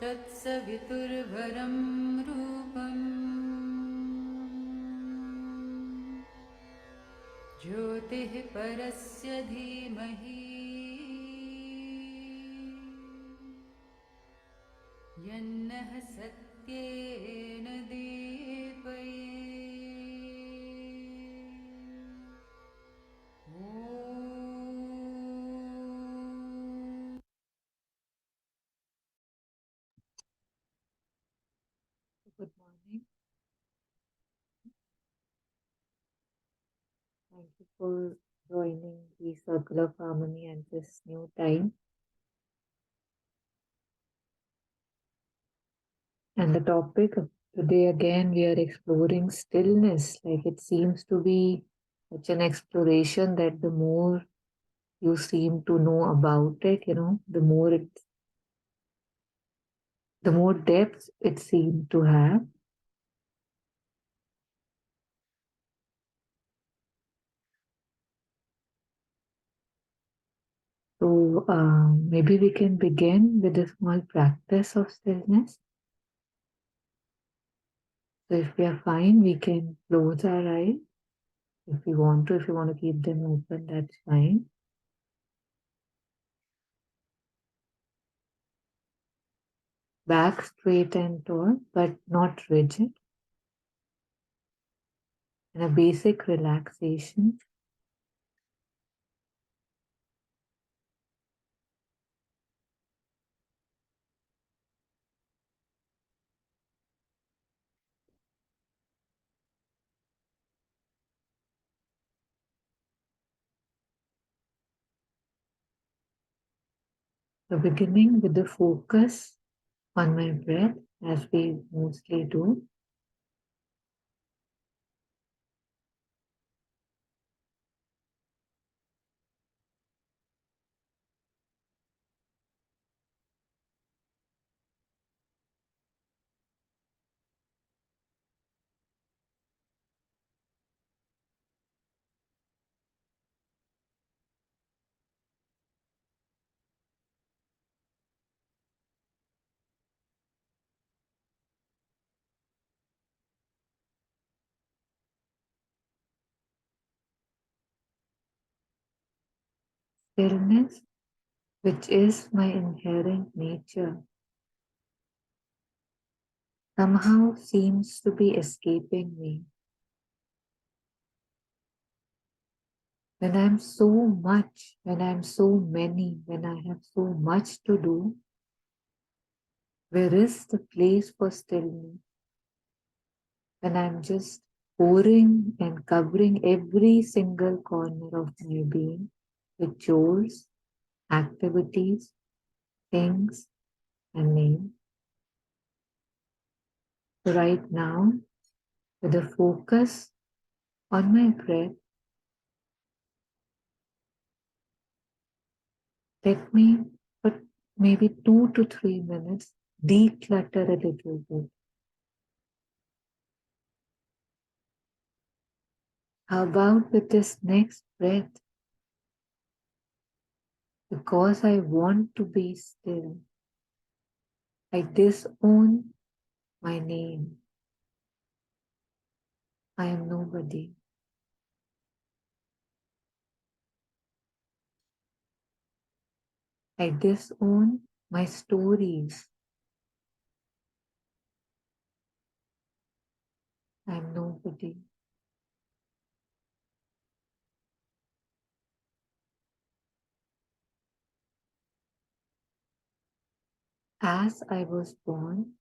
तत्सवितुर्वरं रूपम् ज्योतिः परस्य धीमहि यन्नः सत्येन दीपयेत्। Good morning. Thank you for joining the Circle of Harmony at this new time. And the topic of today, again, we are exploring stillness. Like it seems to be such an exploration that the more you seem to know about it, the more depth it seems to have. So maybe we can begin with a small practice of stillness. So if we are fine, we can close our eyes. If you want to keep them open, that's fine. Back straight and tall, but not rigid. And a basic relaxation. So beginning with the focus on my breath, as we mostly do. Stillness, which is my inherent nature, somehow seems to be escaping me. When I'm so much, when I'm so many, when I have so much to do, where is the place for stillness? When I'm just pouring and covering every single corner of my being with chores, activities, things, and names. So right now, with a focus on my breath, let me, for maybe 2 to 3 minutes, declutter a little bit. How about with this next breath? Because I want to be still, I disown my name. I am nobody. I disown my stories. I am nobody. As I was born,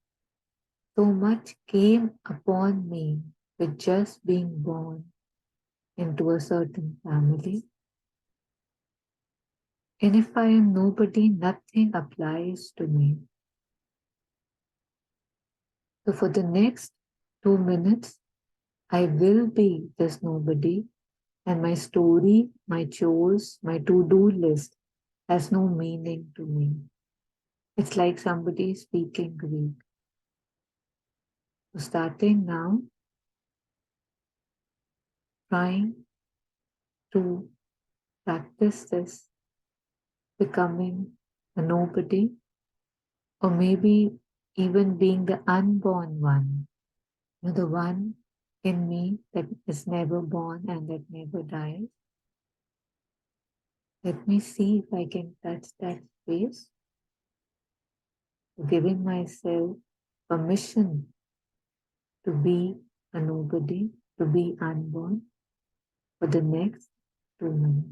so much came upon me with just being born into a certain family. And if I am nobody, nothing applies to me. So for the next 2 minutes, I will be this nobody, and my story, my chores, my to-do list has no meaning to me. It's like somebody speaking Greek. So starting now, trying to practice this, becoming a nobody, or maybe even being the unborn one, the one in me that is never born and that never dies. Let me see if I can touch that space, giving myself permission to be a nobody, to be unborn for the next 2 minutes.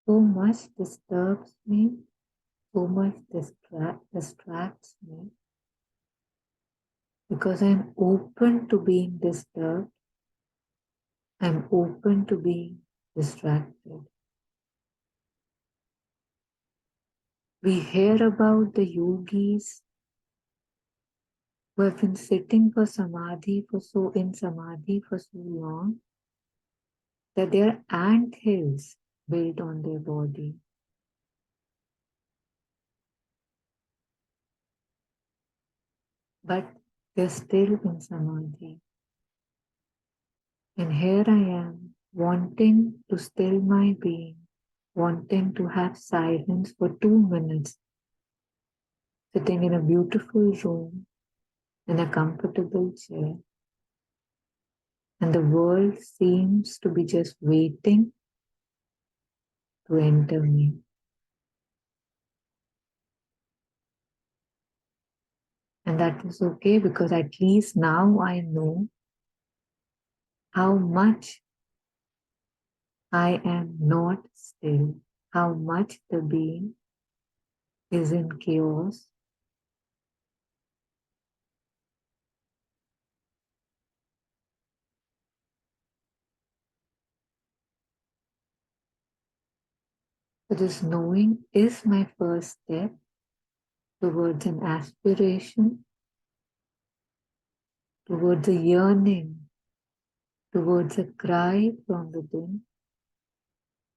So much disturbs me, so much distracts me, because I'm open to being disturbed, I'm open to being distracted. We hear about the yogis who have been sitting for samadhi in samadhi for so long that there are ant hills built on their body. But they're still in samadhi. And here I am, wanting to still my being, wanting to have silence for 2 minutes, sitting in a beautiful room in a comfortable chair. And the world seems to be just waiting to enter me. And that is okay, because at least now I know how much I am not still, how much the being is in chaos. So this knowing is my first step towards an aspiration, towards a yearning, towards a cry from within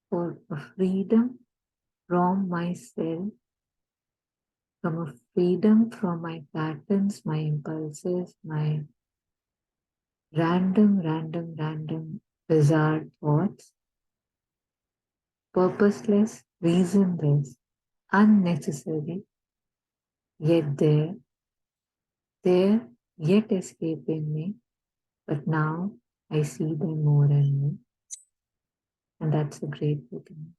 for a freedom from myself, from a freedom from my patterns, my impulses, my random, bizarre thoughts, purposeless, reasonless, unnecessary, yet there, yet escaping me. But now I see them more and more, and that's a great beginning.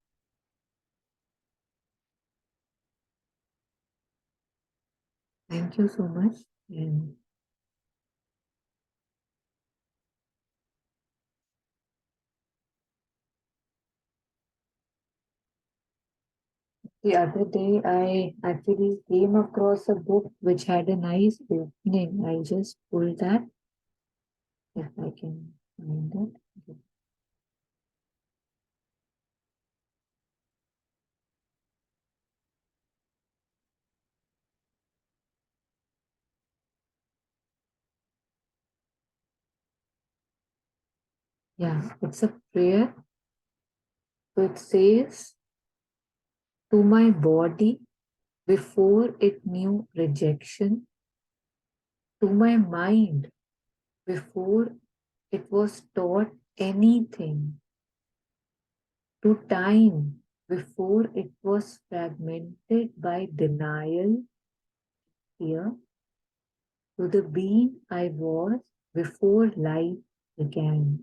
Thank you so much. And the other day, I actually came across a book which had a nice opening. I'll just pull that if I can find it. Yeah, it's a prayer. So it says, to my body before it knew rejection, to my mind before it was taught anything, to time before it was fragmented by denial, fear, to the being I was before life began.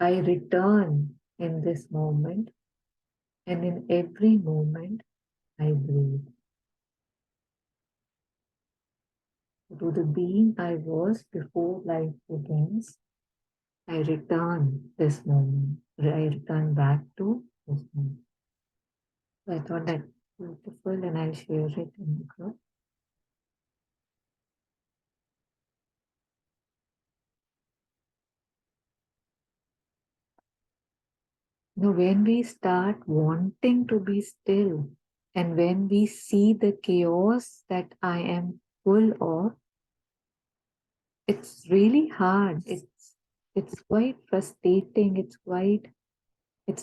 I return in this moment, and in every moment I breathe. To the being I was before life begins, I return this moment. I return back to this moment. So I thought that's beautiful and I'll share it in the group. When we start wanting to be still and when we see the chaos that I am full of, it's really hard. It's quite frustrating. It's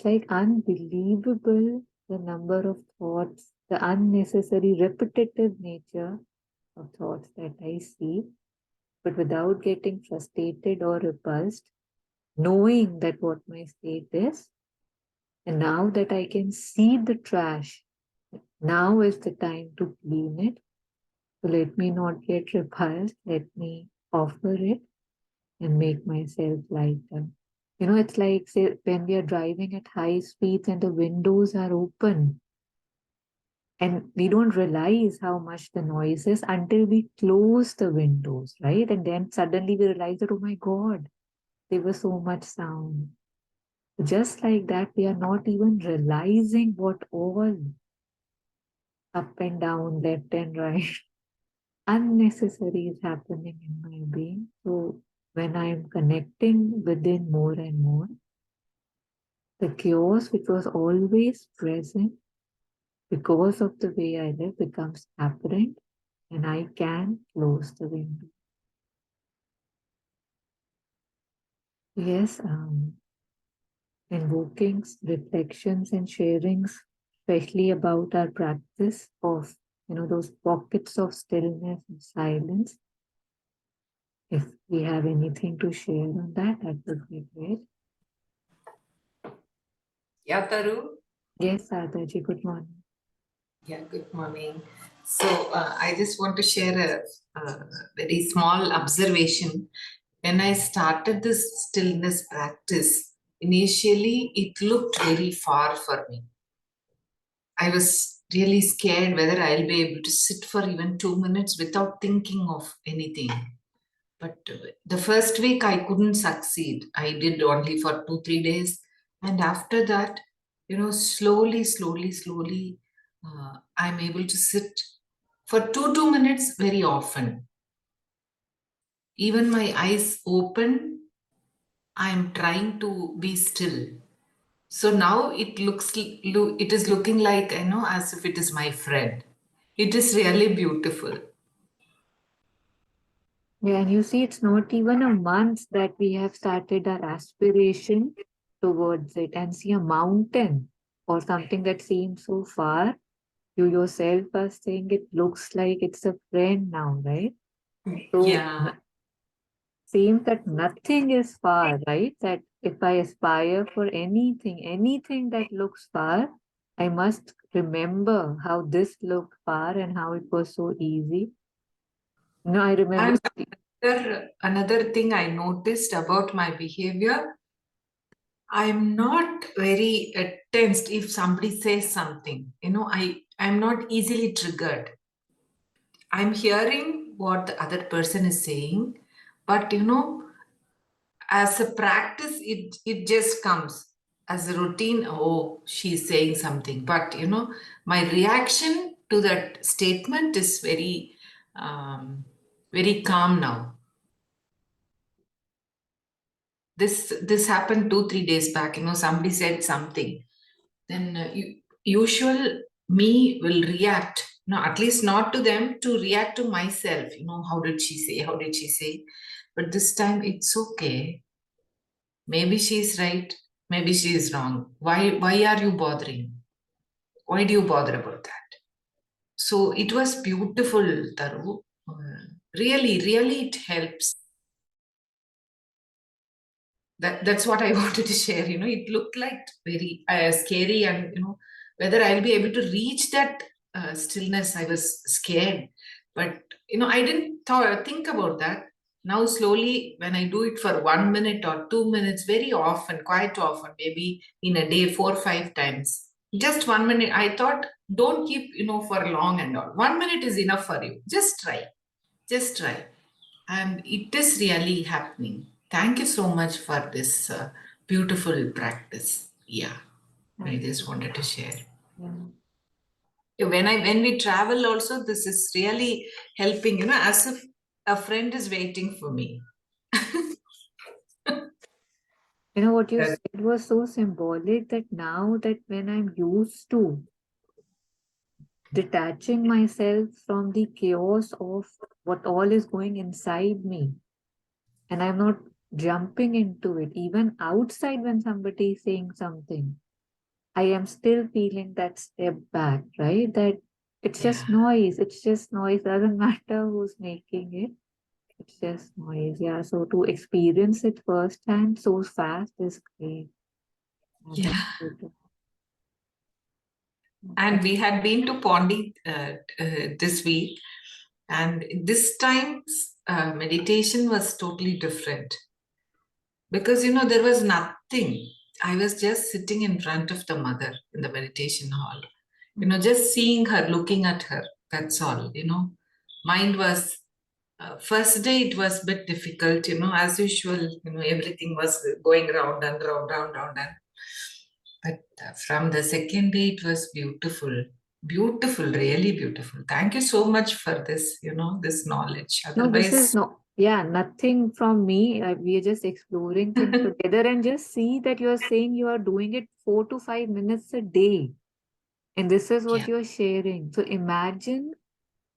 like unbelievable the number of thoughts, the unnecessary repetitive nature of thoughts that I see, but without getting frustrated or repulsed, knowing that what my state is, and now that I can see the trash, now is the time to clean it. So let me not get repulsed, let me offer it and make myself lighter. It's like, say, when we are driving at high speeds and the windows are open and we don't realize how much the noise is until we close the windows, right? And then suddenly we realize that, oh my God, there was so much sound. Just like that, we are not even realizing what all up and down, left and right, unnecessary is happening in my being. So when I'm connecting within more and more, the chaos which was always present because of the way I live becomes apparent and I can close the window. Yes, invokings, reflections, and sharings, especially about our practice of, those pockets of stillness and silence. If we have anything to share on that, that would be great. Yeah, Taru. Yes, Sardaji, good morning. Yeah, good morning. So I just want to share a very small observation. When I started this stillness practice, initially it looked very far for me. I was really scared whether I'll be able to sit for even 2 minutes without thinking of anything. But the first week I couldn't succeed. I did only for 2, 3 days. And after that, slowly, I'm able to sit for 2 minutes very often. Even my eyes open, I'm trying to be still. So now it is looking like, as if it is my friend. It is really beautiful. Yeah, and you see, it's not even a month that we have started our aspiration towards it, and see a mountain or something that seems so far. You yourself are saying it looks like it's a friend now, right? So Yeah. seems that nothing is far, right? That if I aspire for anything that looks far, I must remember how this looked far and how it was so easy. I remember. And another thing I noticed about my behavior, I'm not very tensed if somebody says something. I'm not easily triggered. I'm hearing what the other person is saying, but as a practice, it just comes as a routine. Oh, she's saying something, but my reaction to that statement is very calm now. This happened 2, 3 days back. Somebody said something, then usual me will react. At least not to them, to react to myself. How did she say? How did she say? But this time it's okay. Maybe she's right, maybe she is wrong. Why are you bothering? Why do you bother about that? So it was beautiful, Taru. Really, it helps. That's what I wanted to share. It looked like very scary, and whether I'll be able to reach that stillness, I was scared. But I didn't think about that. Now slowly, when I do it for 1 minute or 2 minutes, very often, quite often, maybe in a day 4 or 5 times, just 1 minute. I thought, don't keep for long and all. 1 minute is enough for you. Just try, and it is really happening. Thank you so much for this beautiful practice. Yeah, I Thank just you. wanted to share. Yeah. Yeah, when we travel also, this is really helping, as if a friend is waiting for me. What you That- said was so symbolic that now that when I'm used to detaching myself from the chaos of what all is going inside me, and I'm not jumping into it, even outside when somebody is saying something, I am still feeling that step back, right? That it's yeah, just noise. It's just noise. Doesn't matter who's making it. It's just noise. Yeah. So to experience it firsthand so fast is great. Yeah, yeah. that's beautiful. And Okay. we had been to Pondi this week, and this time's meditation was totally different because there was nothing. I was just sitting in front of the mother in the meditation hall, just seeing her, looking at her. That's all. Mind was first day it was a bit difficult, as usual. Everything was going round and round, round, round, and but from the second day it was beautiful. Beautiful, really beautiful. Thank you so much for this, this knowledge. No, this is Otherwise, no, yeah, nothing from me. We are just exploring things together and just see that you are saying you are doing it 4 to 5 minutes a day. And this is yeah, what you're sharing. So imagine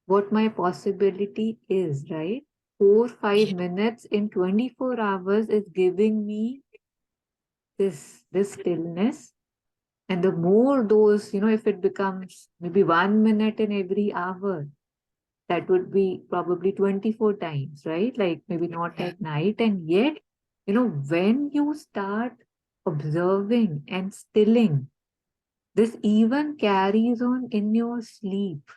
what my possibility is, right? Four, five yeah, minutes in 24 hours is giving me this stillness. And the more those, if it becomes maybe 1 minute in every hour, that would be probably 24 times, right? Like maybe not yeah, at night. And yet, when you start observing and stilling, this even carries on in your sleep.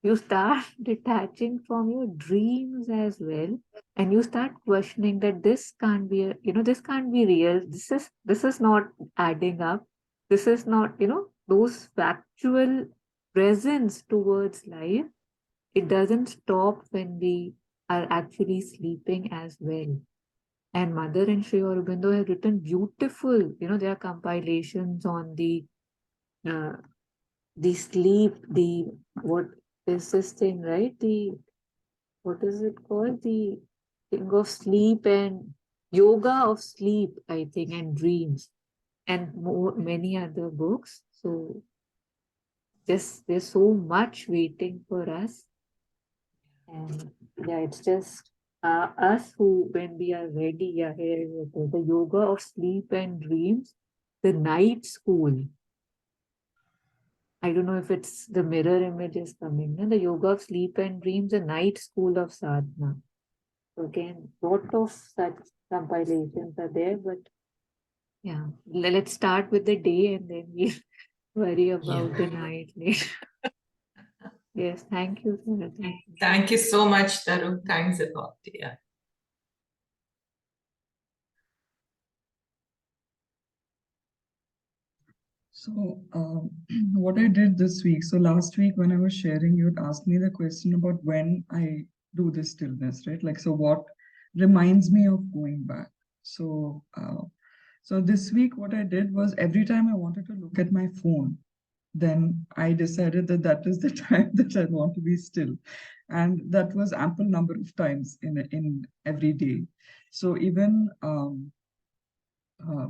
You start detaching from your dreams as well, and you start questioning that this can't be this can't be real. This is not adding up. This is not those factual presence towards life. It doesn't stop when we are actually sleeping as well. And Mother and Sri Aurobindo have written beautiful, there are compilations on uh, the sleep, the what is this thing, right? The what is it called? The thing of sleep and yoga of sleep, I think, and dreams, and many other books. So just there's so much waiting for us. And yeah, it's just us who, when we are ready, yeah, here is it, the yoga of sleep and dreams, the night school. I don't know if it's the mirror image is coming. No? The yoga of sleep and dreams, the night school of sadhana. So again, lot of such compilations are there, but yeah, let's start with the day and then we'll worry about the yeah. night later. Yes, thank you, Sarah. Thank you. Thank you so much, Taru. Thanks a lot. Yeah. So, what I did this week, so last week when I was sharing, you had asked me the question about when I do this stillness, right? Like, so what reminds me of going back? So, so this week, what I did was every time I wanted to look at my phone, then I decided that that is the time that I want to be still. And that was ample number of times in every day. So even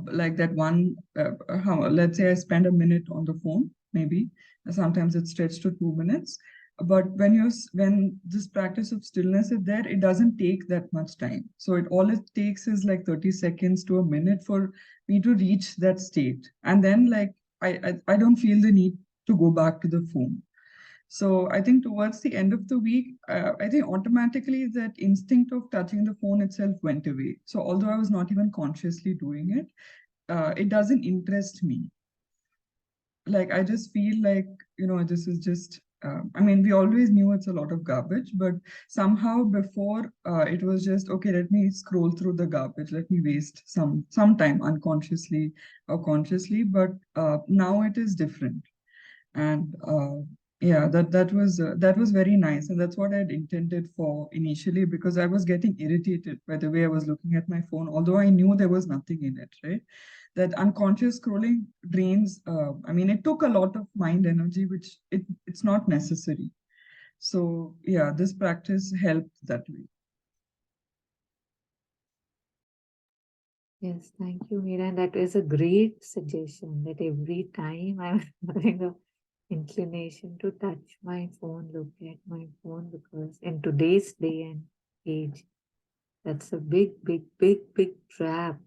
like that one, let's say I spend a minute on the phone, maybe sometimes it's stretched to 2 minutes. But when this practice of stillness is there, it doesn't take that much time. So it takes is like 30 seconds to a minute for me to reach that state. And then like I don't feel the need to go back to the phone. So I think towards the end of the week, I think automatically that instinct of touching the phone itself went away. So although I was not even consciously doing it, it doesn't interest me. Like I just feel like, this is just I mean, we always knew it's a lot of garbage, but somehow before it was just okay, let me scroll through the garbage, let me waste some time unconsciously or consciously. But now it is different. And yeah, that was very nice, and that's what I had intended for initially, because I was getting irritated by the way I was looking at my phone, although I knew there was nothing in it, right? That unconscious scrolling drains, I mean, it took a lot of mind energy, which it's not necessary. So yeah, this practice helped that way. Yes, thank you, Meera. And that is a great suggestion, that every time I'm having a inclination to touch my phone, look at my phone, because in today's day and age, that's a big, big, big, big trap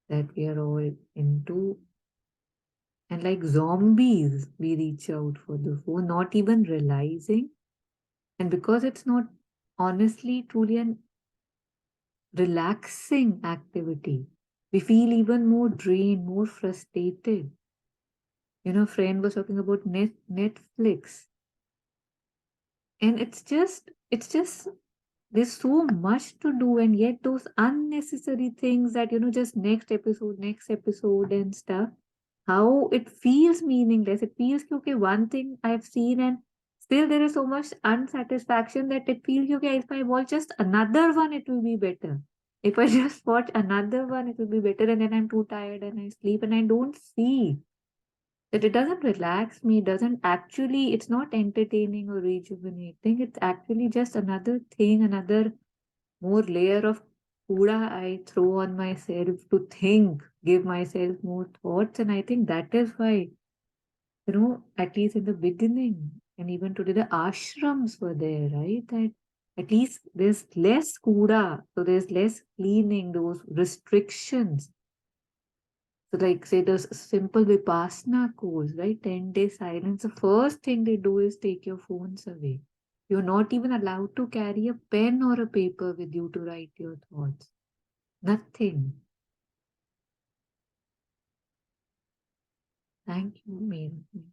that we are all into. And like zombies, we reach out for the phone, not even realizing. And because it's not honestly, truly an relaxing activity, we feel even more drained, more frustrated. Friend was talking about Netflix, and it's just there's so much to do, and yet those unnecessary things that just next episode and stuff, how it feels meaningless. It feels okay, one thing I've seen, and still there is so much unsatisfaction that it feels okay, if I watch just another one it will be better. If I just watch another one it will be better, and then I'm too tired and I sleep, and I don't see that it doesn't relax me, doesn't actually, it's not entertaining or rejuvenating. It's actually just another thing, another more layer of kuda I throw on myself to think, give myself more thoughts. And I think that is why, at least in the beginning, and even today, the ashrams were there, right? That at least there's less kuda, so there's less cleaning, those restrictions. So, like, say, the simple Vipassana course, right? 10-day silence. The first thing they do is take your phones away. You're not even allowed to carry a pen or a paper with you to write your thoughts. Nothing. Thank you, Meera.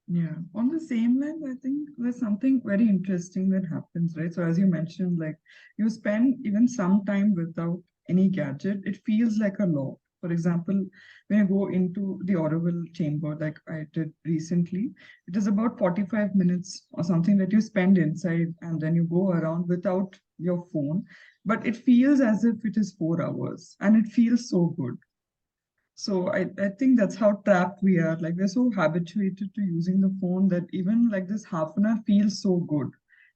Yeah, on the same line, I think there's something very interesting that happens, right? So as you mentioned, like you spend even some time without any gadget, it feels like a law. For example, when you go into the audible chamber, like I did recently, it is about 45 minutes or something that you spend inside, and then you go around without your phone. But it feels as if it is 4 hours, and it feels so good. So I think that's how trapped we are. Like we're so habituated to using the phone that even like this half an hour feels so good.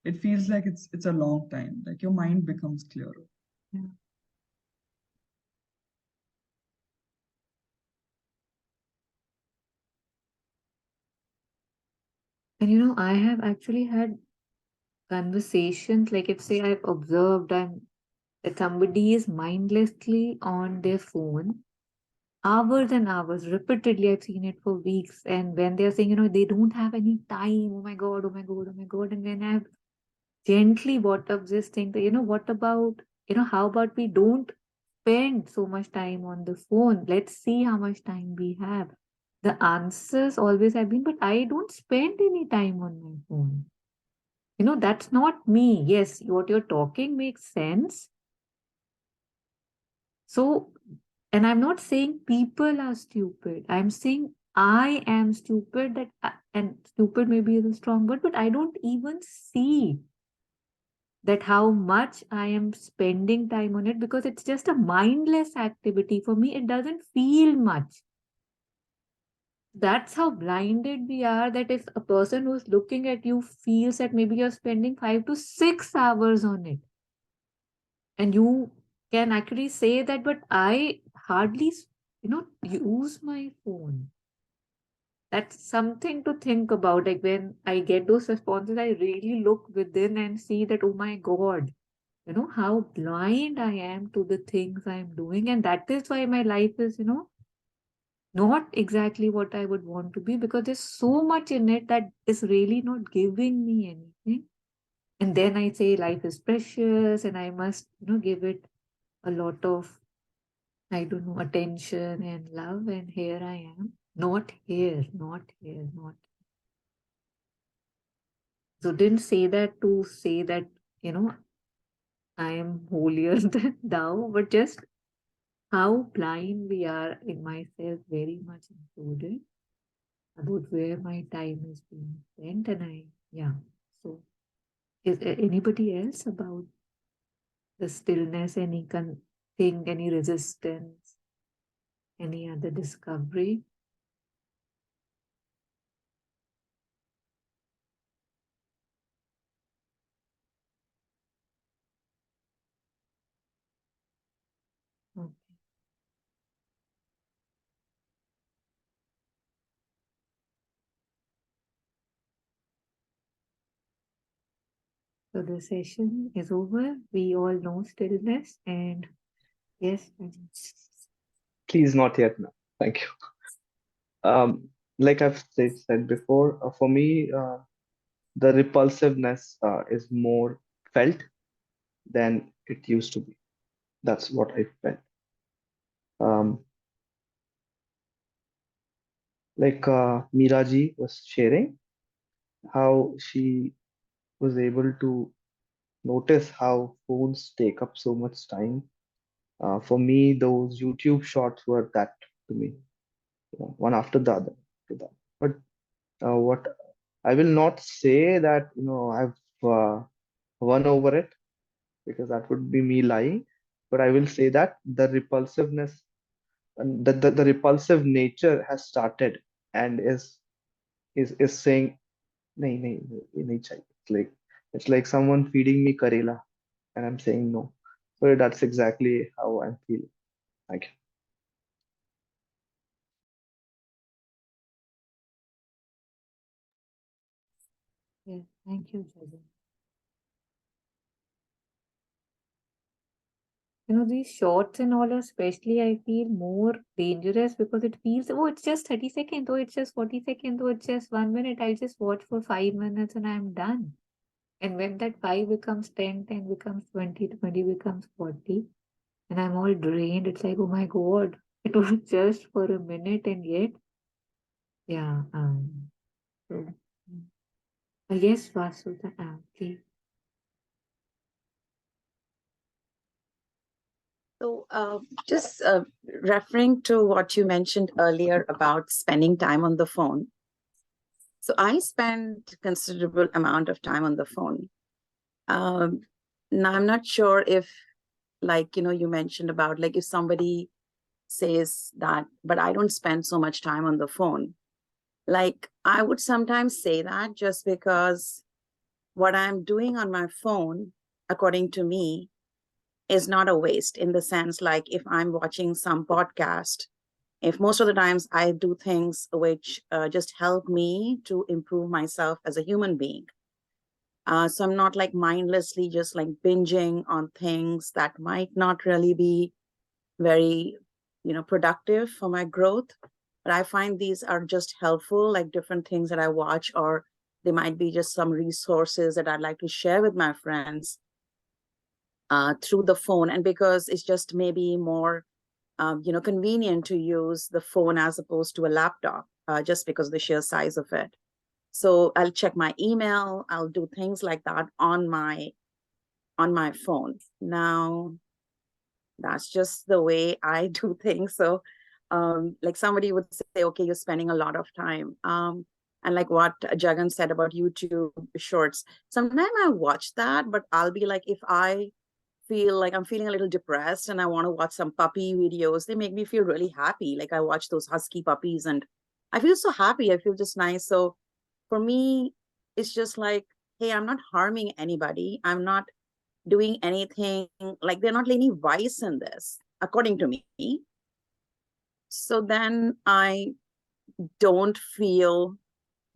It feels like it's a long time. Like your mind becomes clearer. Yeah. And I have actually had conversations, like if say I've observed that somebody is mindlessly on their phone hours and hours, repeatedly. I've seen it for weeks. And when they're saying, they don't have any time, oh my God, oh my God, oh my God. And then I've gently brought up this thing that, what about, how about we don't spend so much time on the phone? Let's see how much time we have. The answers always have been, but I don't spend any time on my phone. That's not me. Yes, what you're talking makes sense. So, and I'm not saying people are stupid. I'm saying I am stupid, and stupid maybe is a strong word, but I don't even see that how much I am spending time on it, because it's just a mindless activity. For me, it doesn't feel much. That's how blinded we are, that if a person who's looking at you feels that maybe you're spending 5 to 6 hours on it, and you can actually say that, but I hardly use my phone. That's something to think about. Like when I get those responses, I really look within and see that, oh my God, how blind I am to the things I'm doing. And that is why my life is, not exactly what I would want to be, because there's so much in it that is really not giving me anything. And then I say life is precious and I must, give it a lot of, I don't know, attention and love. And here I am, not here, not here, not. So didn't say that to say that, I am holier than thou, but just how blind we are, in myself very much included, about where my time is being spent. And yeah. So is there anybody else about the stillness, thing, any resistance, any other discovery? Okay. So the session is over. We all know stillness, and yes, Please, not yet, ma'am. Thank you. Like I've said before, for me, the repulsiveness is more felt than it used to be. That's what I felt. Um, like Miraji was sharing, how she was able to notice how phones take up so much time. For me, those YouTube shorts were that to me, one after the other. But what I will not say that I've won over it, because that would be me lying. But I will say that the repulsiveness and the repulsive nature has started and is saying, nahi, nahi, ye nahi chahiye. It's like someone feeding me Karela and I'm saying no. So that's exactly how I'm feeling. Thank you. yes, thank you, Jagan. These shorts and all, especially, I feel more dangerous because it feels, oh, it's just 30 seconds, oh, it's just 40 seconds, oh, it's just 1 minute. I'll just watch for 5 minutes and I'm done. And when that 5 becomes 10, 10 becomes 20, 20 becomes 40, and I'm all drained, it's like, oh my God, it was just for a minute, and yet, yeah. So, yes, Vasu, please. So, just referring to what you mentioned earlier about spending time on the phone. So, I spend considerable amount of time on the phone. Now, I'm not sure if, like, you mentioned about, like, if somebody says that, but I don't spend so much time on the phone. Like, I would sometimes say that just because what I'm doing on my phone, according to me, is not a waste, in the sense, like if I'm watching some podcast, if most of the times I do things which just help me to improve myself as a human being. So I'm not like mindlessly just like binging on things that might not really be very, productive for my growth. But I find these are just helpful, like different things that I watch, or they might be just some resources that I'd like to share with my friends through the phone. And because it's just maybe more convenient to use the phone as opposed to a laptop, just because of the sheer size of it. So I'll check my email, I'll do things like that on my phone. Now, that's just the way I do things. So like somebody would say, okay, you're spending a lot of time. And like what Jagan said about YouTube shorts, sometimes I watch that, but I'll be like, if I feel like I'm feeling a little depressed and I want to watch some puppy videos, they make me feel really happy. Like I watch those husky puppies and I feel so happy. I feel just nice. So for me, it's just like, hey, I'm not harming anybody. I'm not doing anything, like they're not any vice in this, according to me. So then I don't feel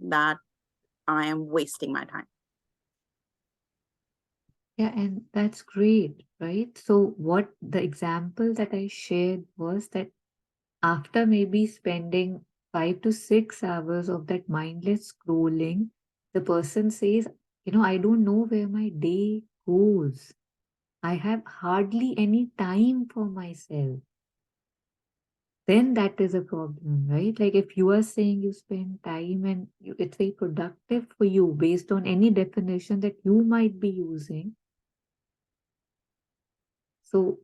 that I am wasting my time. Yeah, and that's great, right? So what the example that I shared was that after maybe spending 5 to 6 hours of that mindless scrolling, the person says, I don't know where my day goes. I have hardly any time for myself. Then that is a problem, right? Like if you are saying you spend time and it's very productive for you based on any definition that you might be using. So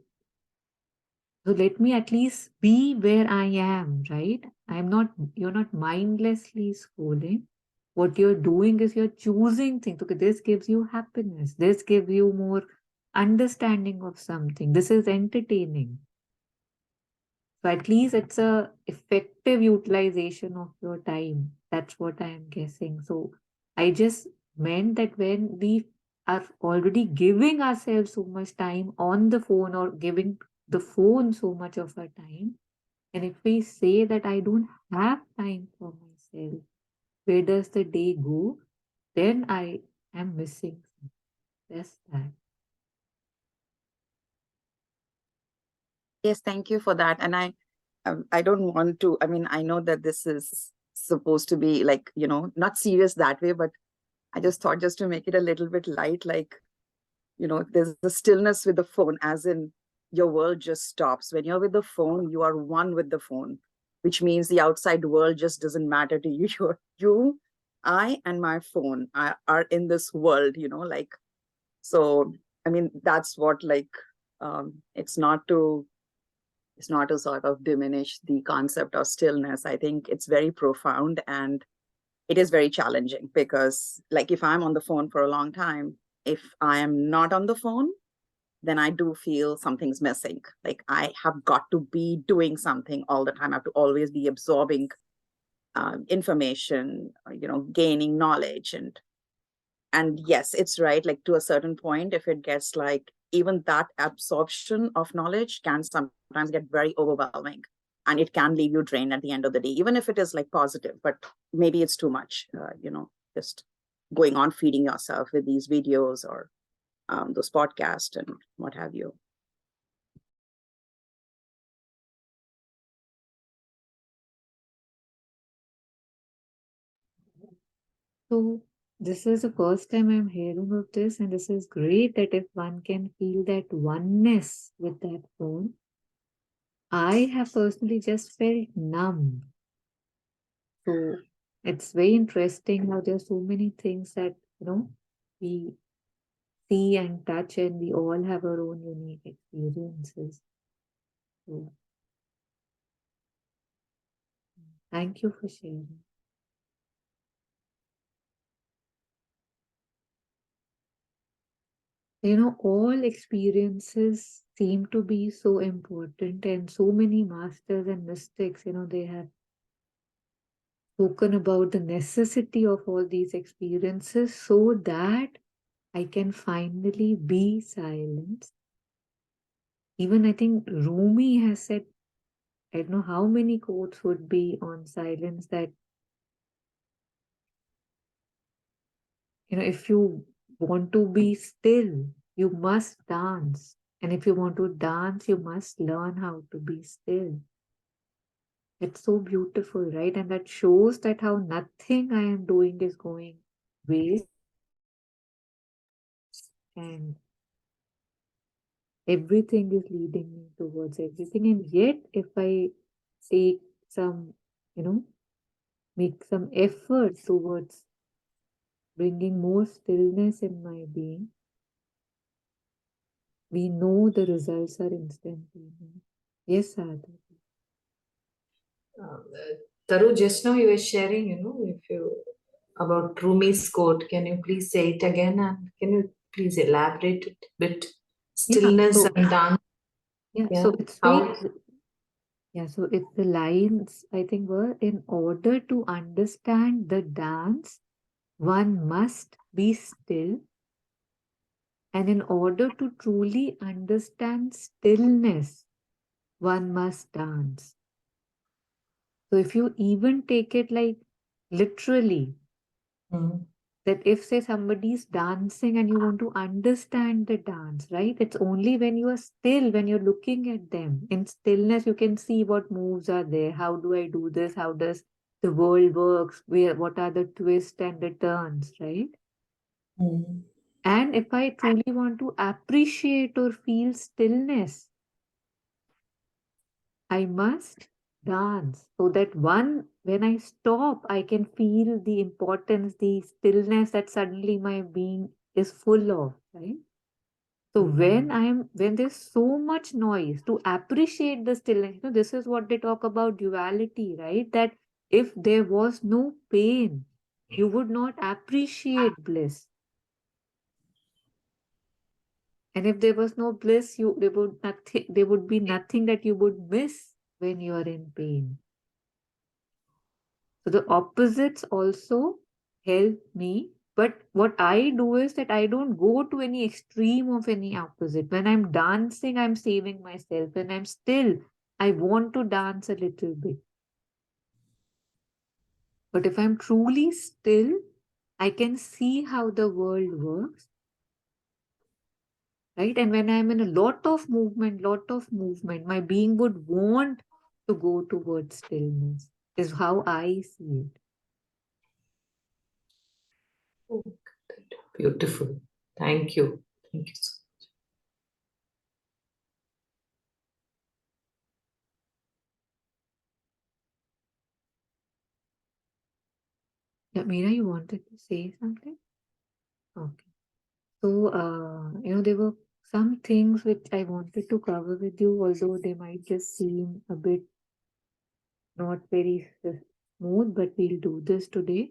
let me at least be where I am, right? You're not mindlessly scrolling. What you're doing is you're choosing things. Okay, this gives you happiness. This gives you more understanding of something. This is entertaining. So at least it's a effective utilization of your time. That's what I am guessing. So I just meant that when we are already giving ourselves so much time on the phone or giving the phone so much of our time, and if we say that I don't have time for myself, where does the day go? Then I am missing something. That's that. Yes, thank you for that. And I don't want to, I mean, I know that this is supposed to be like, not serious that way, but I just thought just to make it a little bit light, like, there's the stillness with the phone, as in your world just stops. When you're with the phone, you are one with the phone, which means the outside world just doesn't matter to you. You, I, and my phone are in this world, like, so, I mean, that's what, like, it's not to sort of diminish the concept of stillness. I think it's very profound and it is very challenging because, like, if I'm on the phone for a long time, if I am not on the phone, then I do feel something's missing. Like I have got to be doing something all the time. I have to always be absorbing information, gaining knowledge. And yes, it's right. Like to a certain point, if it gets like even that absorption of knowledge can sometimes get very overwhelming and it can leave you drained at the end of the day, even if it is like positive, but maybe it's too much, just going on feeding yourself with these videos or those podcasts and what have you. So this is the first time I'm hearing of this, and this is great that if one can feel that oneness with that phone. I have personally just felt numb. So it's very interesting how there's so many things that we see and touch, and we all have our own unique experiences. So thank you for sharing. All experiences seem to be so important, and so many masters and mystics, they have spoken about the necessity of all these experiences so that I can finally be silent. Even I think Rumi has said, I don't know how many quotes would be on silence, that if you want to be still, you must dance. And if you want to dance, you must learn how to be still. It's so beautiful, right? And that shows that how nothing I am doing is going waste. And everything is leading me towards everything. And yet, if I take some, make some effort towards bringing more stillness in my being, we know the results are instantaneous. Yes, Sadhu. Taru, just now you were sharing, if you about Rumi's quote. Can you please say it again and can you please elaborate it a bit? Stillness and dance. Yeah, so it's how? so it's the lines, I think, were, in order to understand the dance, one must be still. And in order to truly understand stillness, one must dance. So if you even take it like literally, that if say somebody's dancing and you want to understand the dance, right? It's only when you are still, when you're looking at them in stillness, you can see what moves are there. How do I do this? How does the world works? What are the twists and the turns, right? And if I truly want to appreciate or feel stillness, I must dance so that when I stop, I can feel the importance, the stillness that suddenly my being is full of, right? So when there's so much noise, to appreciate the stillness, this is what they talk about duality, right? That if there was no pain, you would not appreciate bliss. And if there was no bliss, there would be nothing that you would miss when you are in pain. So the opposites also help me. But what I do is that I don't go to any extreme of any opposite. When I'm dancing, I'm saving myself. When I'm still, I want to dance a little bit. But if I'm truly still, I can see how the world works. Right? And when I'm in a lot of movement, my being would want to go towards stillness, is how I see it. Oh, beautiful. Thank you. Thank you so much. Yeah, Meera, you wanted to say something? Okay. So, there were some things which I wanted to cover with you, although they might just seem a bit not very smooth, but we'll do this today.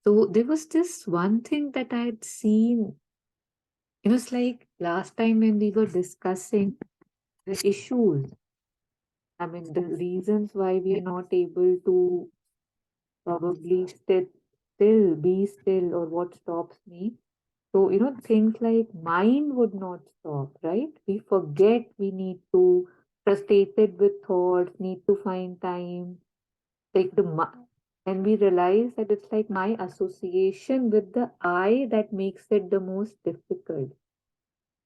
So, there was this one thing that I had seen. It was like last time when we were discussing the issues. I mean, the reasons why we are not able to probably be still, or what stops me. So, things like mind would not stop, right? We forget we need to, frustrated with thoughts, need to find time, like and we realize that it's like my association with the I that makes it the most difficult.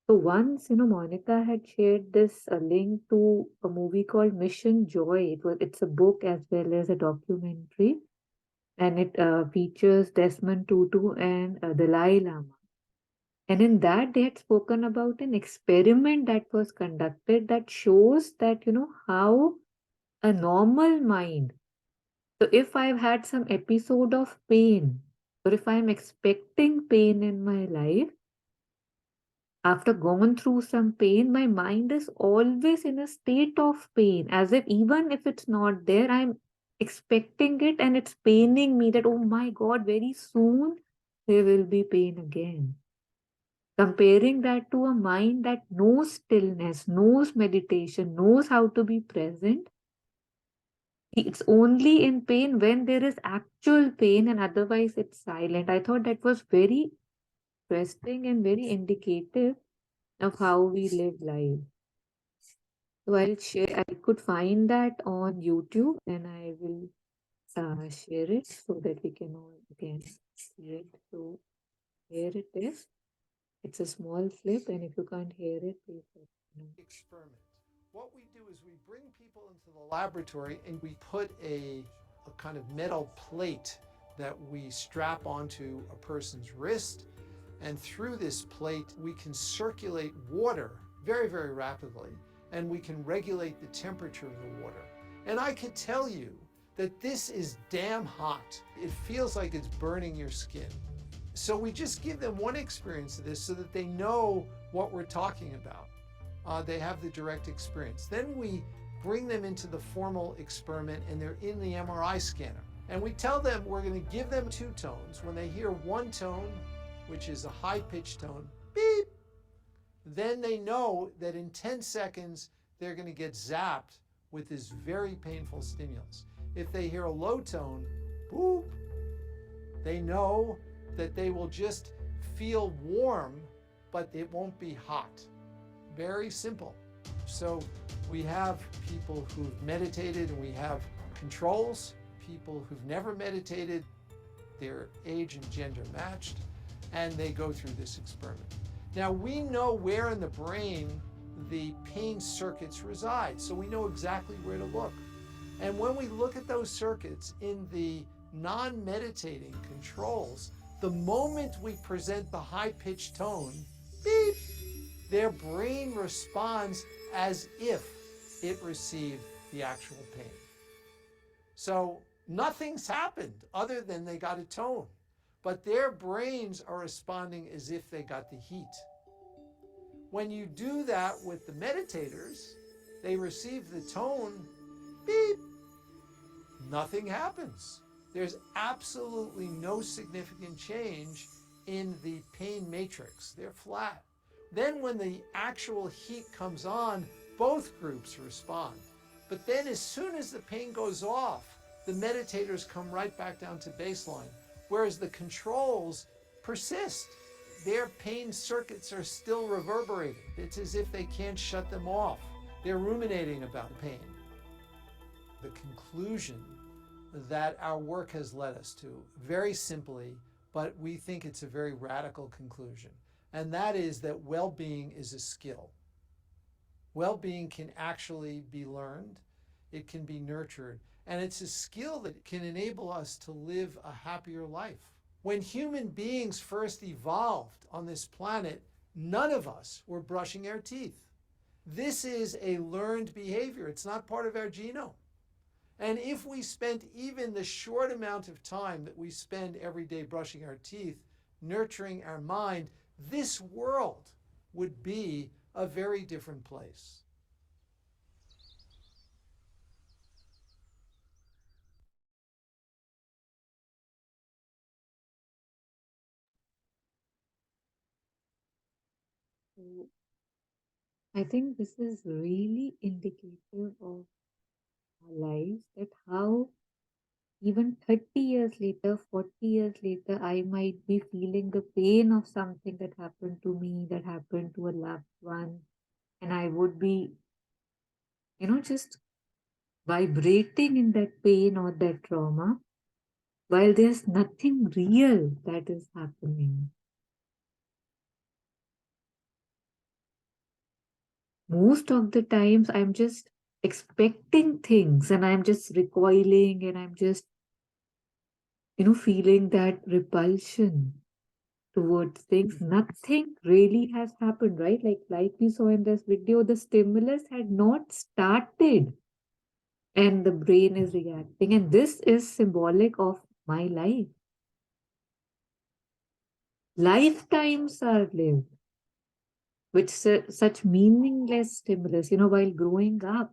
So once, Monica had shared this link to a movie called Mission Joy. It's a book as well as a documentary, and it features Desmond Tutu and Dalai Lama. And in that, they had spoken about an experiment that was conducted that shows that, how a normal mind. So if I've had some episode of pain, or if I'm expecting pain in my life, after gone through some pain, my mind is always in a state of pain, as if even if it's not there, I'm expecting it and it's paining me that, oh my God, very soon there will be pain again. Comparing that to a mind that knows stillness, knows meditation, knows how to be present, it's only in pain when there is actual pain, and otherwise it's silent. I thought that was very interesting and very indicative of how we live life. So I could find that on YouTube, and I will share it so that we can all again see it. So here it is. It's a small clip, and if you can't hear it, please let me know. Experiment. What we do is we bring people into the laboratory and we put a kind of metal plate that we strap onto a person's wrist. And through this plate, we can circulate water very, very rapidly. And we can regulate the temperature of the water. And I could tell you that this is damn hot. It feels like it's burning your skin. So we just give them one experience of this so that they know what we're talking about. They have the direct experience. Then we bring them into the formal experiment and they're in the MRI scanner. And we tell them we're going to give them two tones. When they hear one tone, which is a high-pitched tone, beep, then they know that in 10 seconds they're going to get zapped with this very painful stimulus. If they hear a low tone, boop, they know that they will just feel warm, but it won't be hot. Very simple. So we have people who've meditated and we have controls, people who've never meditated, their age and gender matched, and they go through this experiment. Now, we know where in the brain the pain circuits reside, so we know exactly where to look. And when we look at those circuits in the non-meditating controls, the moment we present the high-pitched tone, beep, their brain responds as if it received the actual pain. So nothing's happened other than they got a tone, but their brains are responding as if they got the heat. When you do that with the meditators, they receive the tone, beep, nothing happens. There's absolutely no significant change in the pain matrix. They're flat. Then when the actual heat comes on, both groups respond. But then as soon as the pain goes off, the meditators come right back down to baseline, whereas the controls persist. Their pain circuits are still reverberating. It's as if they can't shut them off. They're ruminating about pain. The conclusion that our work has led us to, very simply, but we think it's a very radical conclusion, and that is that well-being is a skill. Well-being can actually be learned, it can be nurtured, and it's a skill that can enable us to live a happier life. When human beings first evolved on this planet, none of us were brushing our teeth. This is a learned behavior. It's not part of our genome. And if we spent even the short amount of time that we spend every day brushing our teeth, nurturing our mind, this world would be a very different place. So I think this is really indicative of our lives, that how even 30 years later, 40 years later, I might be feeling the pain of something that happened to me, that happened to a loved one, and I would be, just vibrating in that pain or that trauma, while there's nothing real that is happening. Most of the times, I'm just expecting things and I'm just recoiling and I'm just, feeling that repulsion towards things. Nothing really has happened, right? Like we saw in this video, the stimulus had not started and the brain is reacting. And this is symbolic of my life. Lifetimes are lived with such meaningless stimulus. While growing up,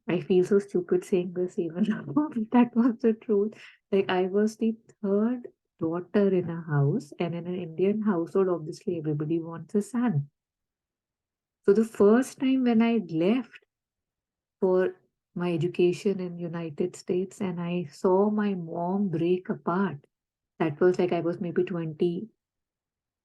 I feel so stupid saying this even now, but that was the truth. Like, I was the third daughter in a house, and in an Indian household, obviously everybody wants a son. So the first time when I left for my education in United States and I saw my mom break apart, that was like I was maybe 20,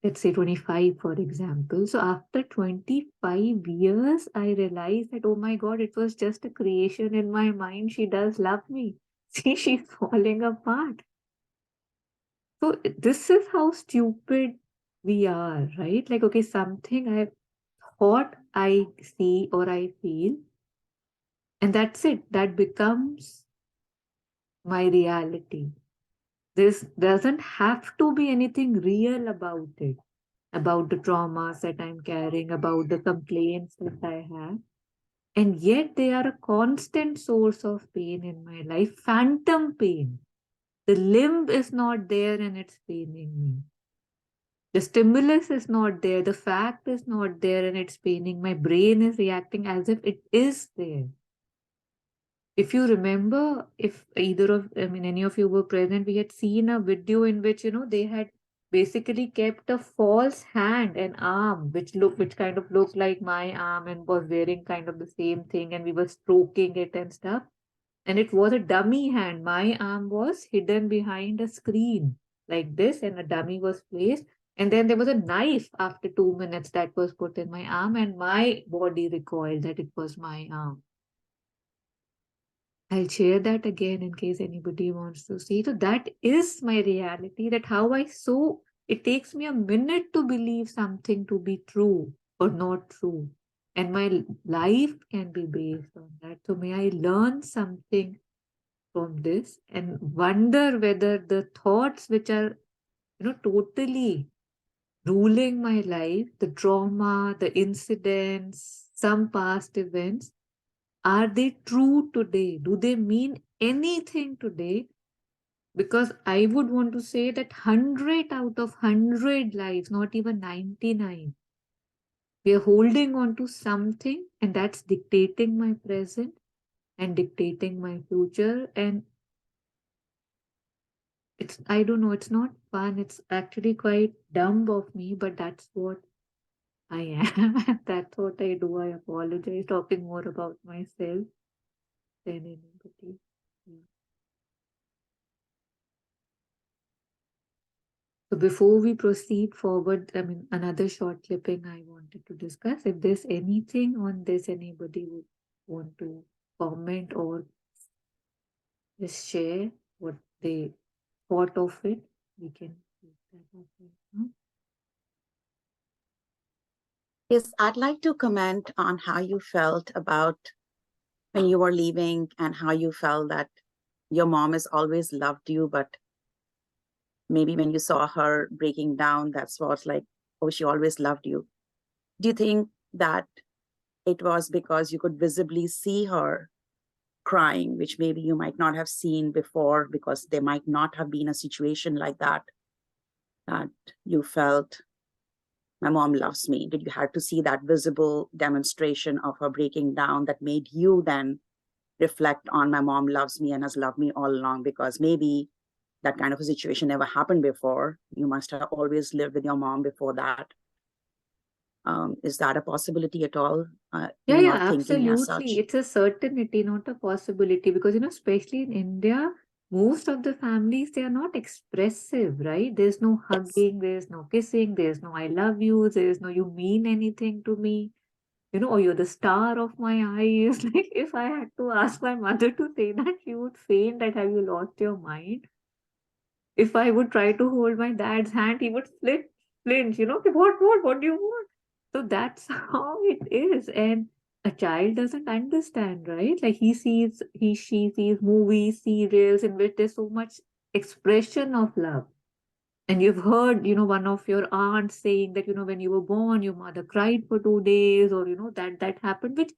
let's say 25, for example. So after 25 years, I realized that, oh my God, it was just a creation in my mind. She does love me. See, she's falling apart. So this is how stupid we are, right? Like, okay, something I thought I see or I feel, and that's it. That becomes my reality. This doesn't have to be anything real about it, about the traumas that I'm carrying, about the complaints that I have. And yet they are a constant source of pain in my life, phantom pain. The limb is not there and it's paining me. The stimulus is not there, the fact is not there and it's paining. My brain is reacting as if it is there. If you remember, if any of you were present, we had seen a video in which, they had basically kept a false hand and arm, which kind of looked like my arm and was wearing kind of the same thing, and we were stroking it and stuff. And it was a dummy hand. My arm was hidden behind a screen like this, and a dummy was placed. And then there was a knife after 2 minutes that was put in my arm, and my body recoiled that it was my arm. I'll share that again in case anybody wants to see. So that is my reality, that how I so it takes me a minute to believe something to be true or not true. And my life can be based on that. So may I learn something from this and wonder whether the thoughts which are, totally ruling my life, the trauma, the incidents, some past events, are they true today? Do they mean anything today? Because I would want to say that 100 out of 100 lives, not even 99, we are holding on to something and that's dictating my present and dictating my future. And I don't know, it's not fun. It's actually quite dumb of me, but that's what I am. That's what I do. I apologize talking more about myself than anybody. Yeah. So before we proceed forward, I mean, another short clipping I wanted to discuss. If there's anything on this anybody would want to comment or just share what they thought of it, we can take that up right now. Yes, I'd like to comment on how you felt about when you were leaving and how you felt that your mom has always loved you, but maybe when you saw her breaking down, that's what's like, oh, she always loved you. Do you think that it was because you could visibly see her crying, which maybe you might not have seen before because there might not have been a situation like that, that you felt, my mom loves me? Did you have to see that visible demonstration of her breaking down that made you then reflect on, my mom loves me and has loved me all along? Because maybe that kind of a situation never happened before. You must have always lived with your mom before that. Is that a possibility at all? Yeah, You're not thinking as such? absolutely. It's a certainty, not a possibility. Because, especially in India, most of the families, they are not expressive, right? There's no Yes. hugging, there's no kissing, there's no I love you, there's no you mean anything to me, or you're the star of my eyes. Like, if I had to ask my mother to say that, she would faint that have you lost your mind? If I would try to hold my dad's hand, he would flinch, "Okay, what do you want?" So that's how it is. And a child doesn't understand, right? Like she sees movies, serials in which there's so much expression of love. And you've heard, one of your aunts saying that, when you were born, your mother cried for 2 days, or, that happened, which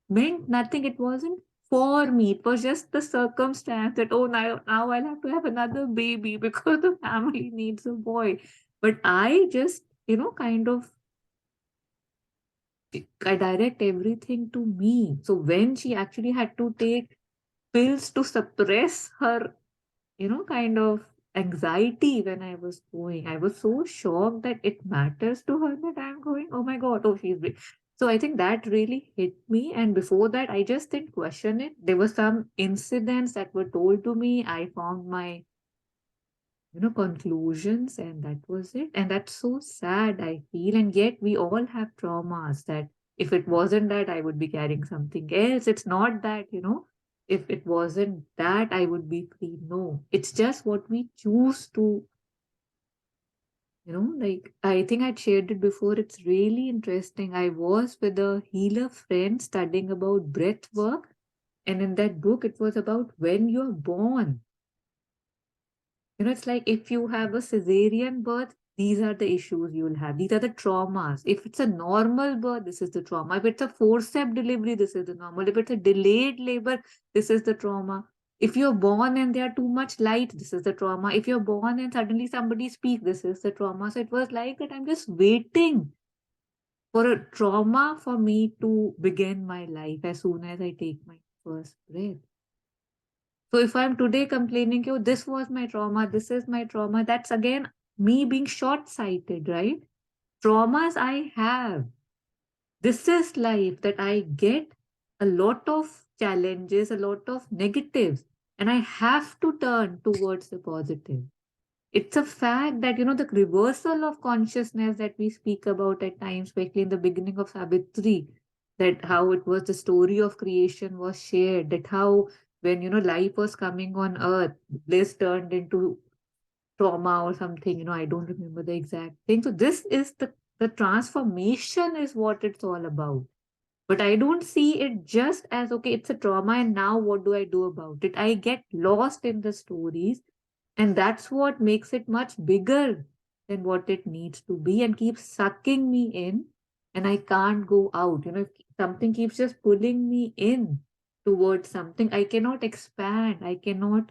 meant nothing. It wasn't for me. It was just the circumstance that, oh, now I'll have to have another baby because the family needs a boy. But I just, kind of, I direct everything to me. So when she actually had to take pills to suppress her, kind of anxiety when I was going, I was so shocked that it matters to her that I'm going. Oh my God, oh, So I think that really hit me. And before that, I just didn't question it. There were some incidents that were told to me. I found my, conclusions, and that was it. And that's so sad, I feel. And yet we all have traumas that if it wasn't that, I would be carrying something else. It's not that, if it wasn't that, I would be free. No, it's just what we choose to, like I think I'd shared it before. It's really interesting. I was with a healer friend studying about breath work. And in that book, it was about when you're born. It's like if you have a cesarean birth, these are the issues you'll have. These are the traumas. If it's a normal birth, this is the trauma. If it's a forceps delivery, this is the normal. If it's a delayed labor, this is the trauma. If you're born and there are too much light, this is the trauma. If you're born and suddenly somebody speaks, this is the trauma. So it was like that I'm just waiting for a trauma for me to begin my life as soon as I take my first breath. So if I'm today complaining, oh, this was my trauma, this is my trauma, that's again me being short-sighted, right? Traumas I have. This is life that I get a lot of challenges, a lot of negatives, and I have to turn towards the positive. It's a fact that, the reversal of consciousness that we speak about at times, especially in the beginning of Savitri, that how it was the story of creation was shared, that how when, life was coming on earth, bliss turned into trauma or something, I don't remember the exact thing. So this is the transformation is what it's all about. But I don't see it just as, okay, it's a trauma and now what do I do about it? I get lost in the stories, and that's what makes it much bigger than what it needs to be and keeps sucking me in, and I can't go out. If something keeps just pulling me in towards something, I cannot expand. I cannot,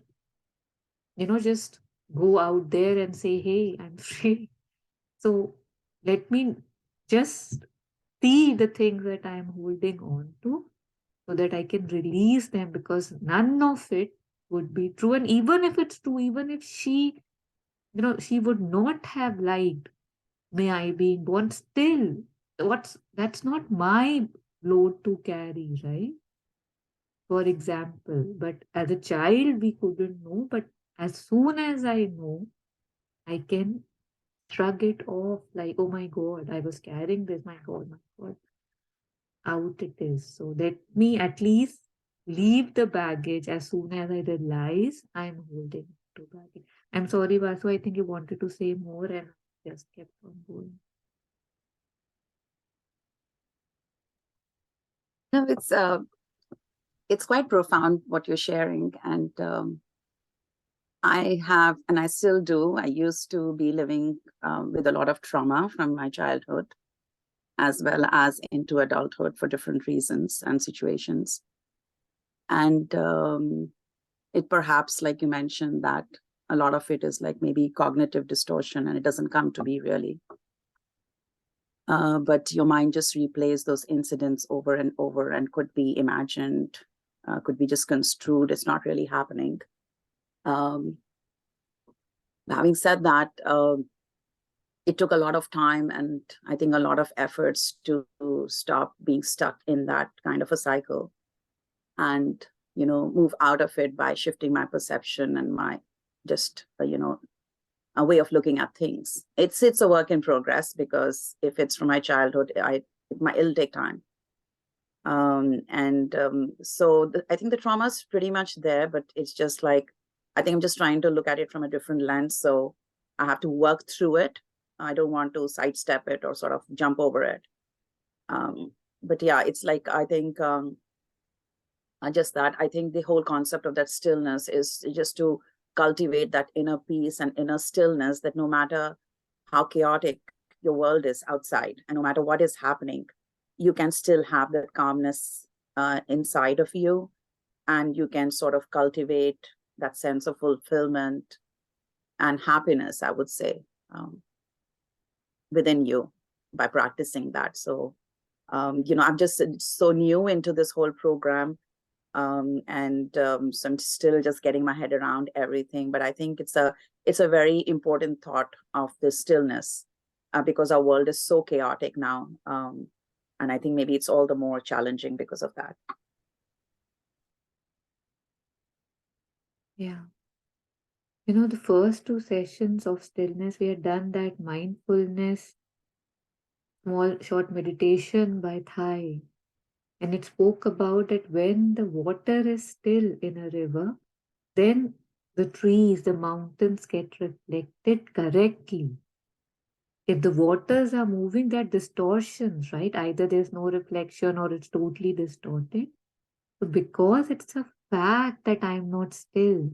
just go out there and say, hey, I'm free. So let me just see the things that I'm holding on to so that I can release them, because none of it would be true. And even if it's true, even if she, she would not have liked may I being born, still, that's not my load to carry, right? For example, but as a child, we couldn't know. But as soon as I know, I can shrug it off like, oh my God, I was carrying this, my God, out it is. So let me at least leave the baggage as soon as I realize I'm holding to baggage. I'm sorry, Vasu, I think you wanted to say more and I just kept on going. No, it's quite profound what you're sharing, and I have, and I still do. I used to be living with a lot of trauma from my childhood, as well as into adulthood for different reasons and situations. And it perhaps, like you mentioned, that a lot of it is like maybe cognitive distortion, and it doesn't come to be really. But your mind just replays those incidents over and over, and could be imagined, could be just construed. It's not really happening. Having said that, it took a lot of time and I think a lot of efforts to stop being stuck in that kind of a cycle, and move out of it by shifting my perception and my just a way of looking at things. It's a work in progress, because if it's from my childhood, it'll take time. So I think the trauma is pretty much there, but it's just like, I think I'm just trying to look at it from a different lens. So I have to work through it. I don't want to sidestep it or sort of jump over it. But yeah, it's like, I think just that, I think the whole concept of that stillness is just to cultivate that inner peace and inner stillness, that no matter how chaotic your world is outside, and no matter what is happening, you can still have that calmness inside of you, and you can sort of cultivate that sense of fulfillment and happiness, I would say, within you by practicing that. So, I'm just so new into this whole program. So I'm still just getting my head around everything. But I think it's a very important thought of the stillness, because our world is so chaotic now. And I think maybe it's all the more challenging because of that. Yeah. The first 2 sessions of stillness, we had done that mindfulness, small short meditation by Thai. And it spoke about that when the water is still in a river, then the trees, the mountains get reflected correctly. If the waters are moving, that distortions, right? Either there's no reflection or it's totally distorted. So because it's a fact that I'm not still,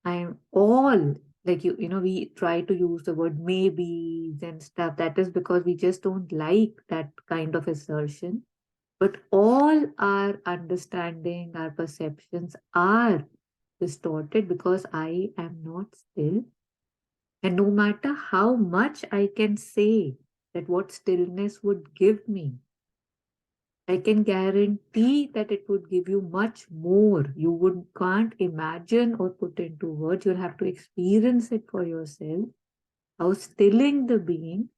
I'm all like we try to use the word maybes and stuff. That is because we just don't like that kind of assertion. But all our understanding, our perceptions are distorted because I am not still. And no matter how much I can say that what stillness would give me, I can guarantee that it would give you much more. You can't imagine or put into words. You'll have to experience it for yourself. How stilling the being,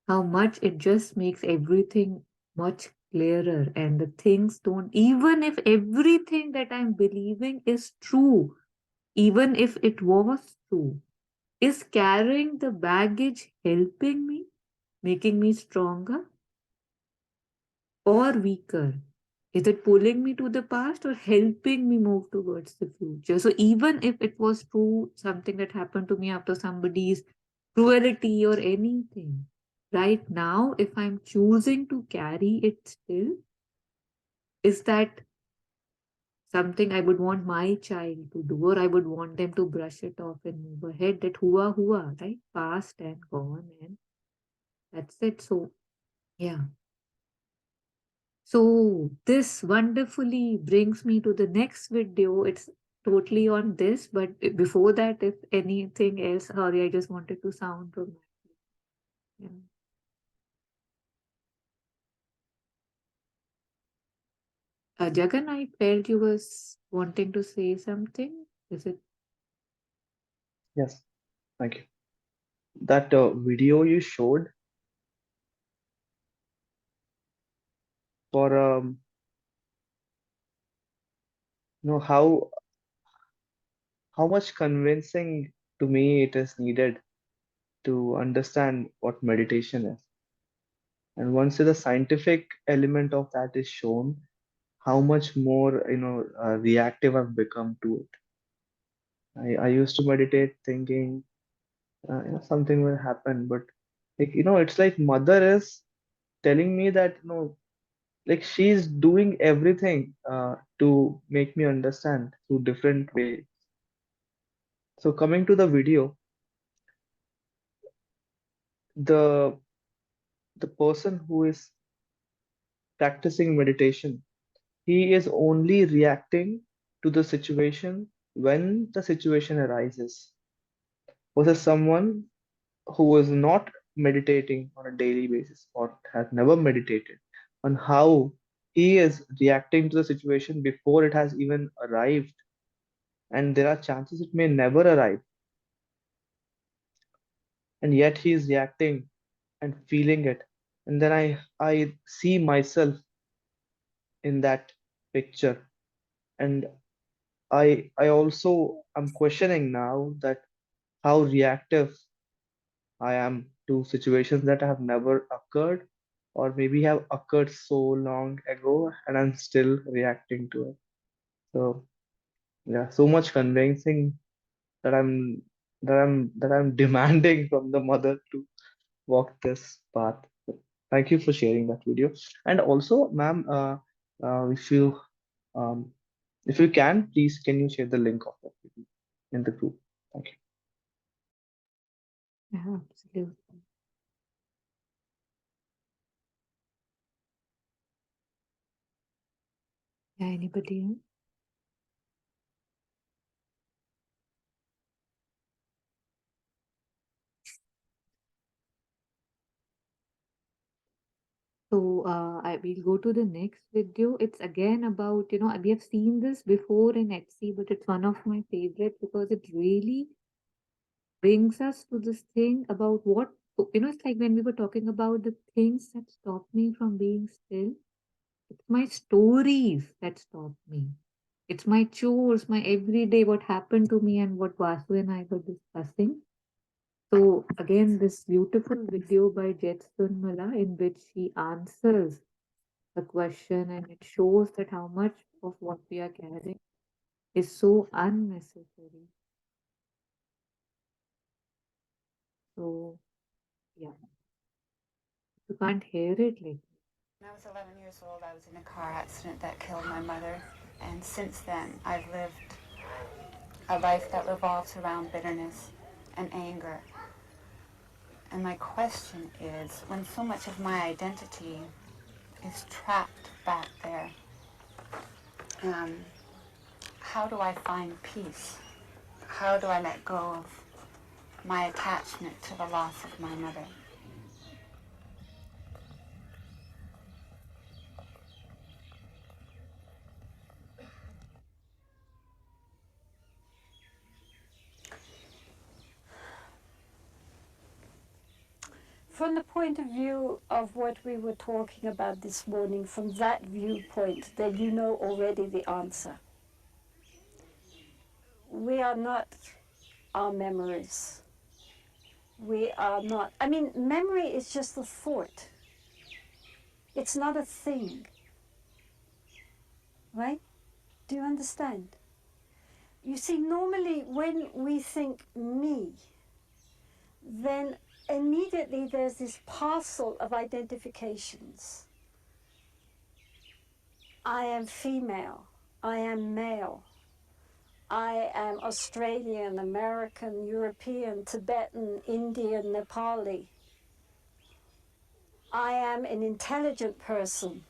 how much it just makes everything much clearer, and the things don't, even if everything that I'm believing is true, even if it was true, is carrying the baggage helping me, making me stronger or weaker? Is it pulling me to the past or helping me move towards the future? So even if it was true, something that happened to me after somebody's cruelty or anything, right now, if I'm choosing to carry it still, is that something I would want my child to do, or I would want them to brush it off and move ahead? That hua, right? Past and gone, and that's it. So, yeah. So this wonderfully brings me to the next video. It's totally on this, but before that, if anything else, sorry, I just wanted to sound from yeah. Jagan, I felt you was wanting to say something. Is it? Yes, thank you. That video you showed for how much convincing to me it is needed to understand what meditation is. And once the scientific element of that is shown, how much more reactive I've become to it. I used to meditate thinking something will happen, but it's like mother is telling me that like she's doing everything to make me understand through different ways. So coming to the video, the the person who is practicing meditation, he is only reacting to the situation when the situation arises, versus someone who is not meditating on a daily basis or has never meditated, on how he is reacting to the situation before it has even arrived, and there are chances it may never arrive, and yet he is reacting and feeling it. And then I see myself in that picture, and I also am questioning now that how reactive I am to situations that have never occurred, or maybe have occurred so long ago and I'm still reacting to it. So yeah, so much convincing that I'm demanding from the mother to walk this path. Thank you for sharing that video. And also, ma'am, uh, if you um, if you can, please can you share the link of that video in the group? Thank you. Yeah, absolutely. Yeah, anybody else? So I will go to the next video. It's again about, we have seen this before in Etsy, but it's one of my favorites because it really brings us to this thing about what, it's like when we were talking about the things that stop me from being still. It's my stories that stop me. It's my chores, my everyday, what happened to me and what Vasu and I were discussing. So again, this beautiful video by Jetsun Mala in which he answers the question, and it shows that how much of what we are carrying is so unnecessary. So yeah, you can't hear it like When I was 11 years old, I was in a car accident that killed my mother, and since then I've lived a life that revolves around bitterness and anger. And my question is, when so much of my identity is trapped back there, how do I find peace? How do I let go of my attachment to the loss of my mother? From the point of view of what we were talking about this morning, from that viewpoint, then you know already the answer. We are not our memories. We are not, memory is just a thought. It's not a thing. Do you understand? You see, normally when we think me, then immediately there's this parcel of identifications. I am female, I am male, I am Australian, American, European, Tibetan, Indian, Nepali. I am an intelligent person.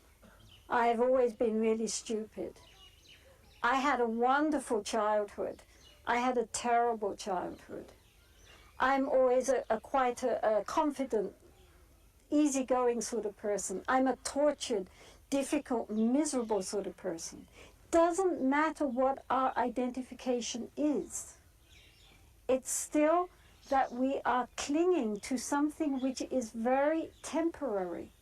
I have always been really stupid. I had a wonderful childhood. I had a terrible childhood. I'm always quite a confident, easygoing sort of person. I'm a tortured, difficult, miserable sort of person. Doesn't matter what our identification is. It's still that we are clinging to something which is very temporary.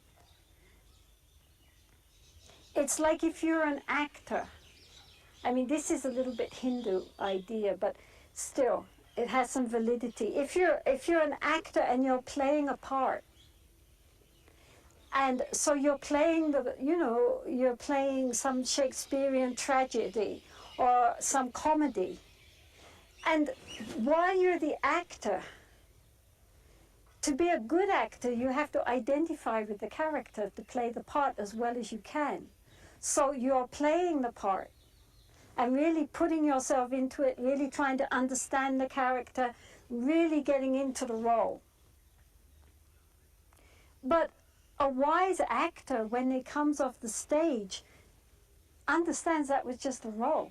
It's like if you're an actor. I mean, this is a little bit Hindu idea, but still, it has some validity. If you're an actor and you're playing a part, and so you're playing you're playing some Shakespearean tragedy or some comedy, and while you're the actor, to be a good actor, you have to identify with the character to play the part as well as you can. So you're playing the part and really putting yourself into it, really trying to understand the character, really getting into the role. But a wise actor, when he comes off the stage, understands that was just a role.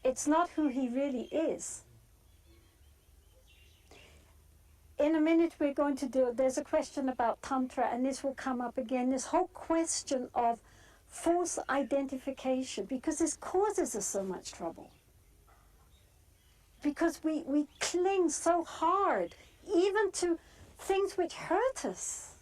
It's not who he really is. In a minute we're going to do, there's a question about Tantra, and this will come up again, this whole question of false identification, because this causes us so much trouble. Because we cling so hard, even to things which hurt us.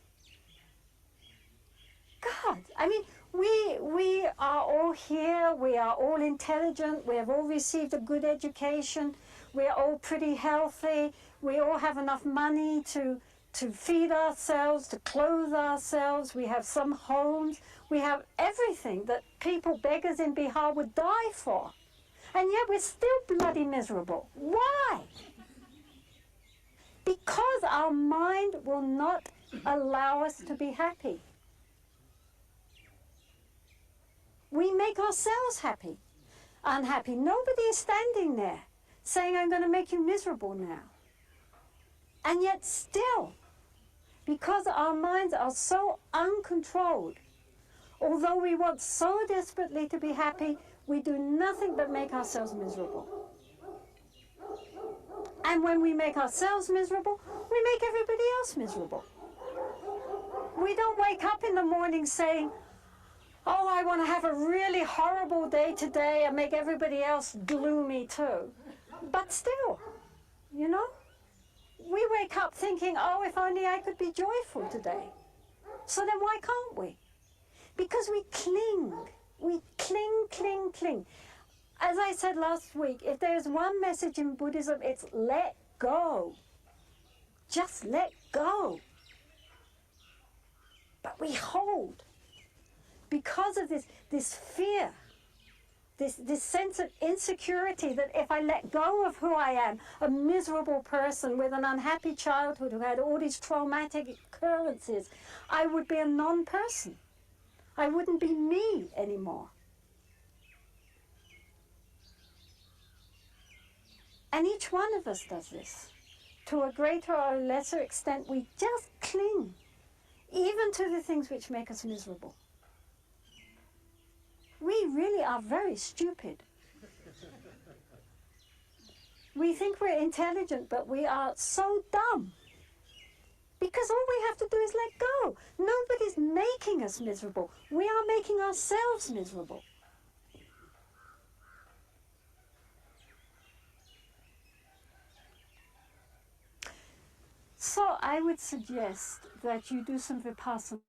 God, I mean, we are all here, we are all intelligent, we have all received a good education, we are all pretty healthy, we all have enough money to feed ourselves, to clothe ourselves, we have some homes, we have everything that people, beggars in Bihar, would die for. And yet we're still bloody miserable. Why? Because our mind will not allow us to be happy. We make ourselves unhappy. Nobody is standing there saying, I'm going to make you miserable now. And yet still, because our minds are so uncontrolled, although we want so desperately to be happy, we do nothing but make ourselves miserable. And when we make ourselves miserable, we make everybody else miserable. We don't wake up in the morning saying, oh, I want to have a really horrible day today and make everybody else gloomy too. But still, you know, we wake up thinking, oh, if only I could be joyful today. So then why can't we? Because we cling. We cling. As I said last week, if there's one message in Buddhism, it's let go. Just let go. But we hold. Because of this fear, this sense of insecurity that if I let go of who I am, a miserable person with an unhappy childhood who had all these traumatic occurrences, I would be a non-person. I wouldn't be me anymore. And each one of us does this. To a greater or lesser extent, we just cling, even to the things which make us miserable. We really are very stupid. We think we're intelligent, but we are so dumb. Because all we have to do is let go. Nobody's making us miserable. We are making ourselves miserable. So I would suggest that you do some Vipassana.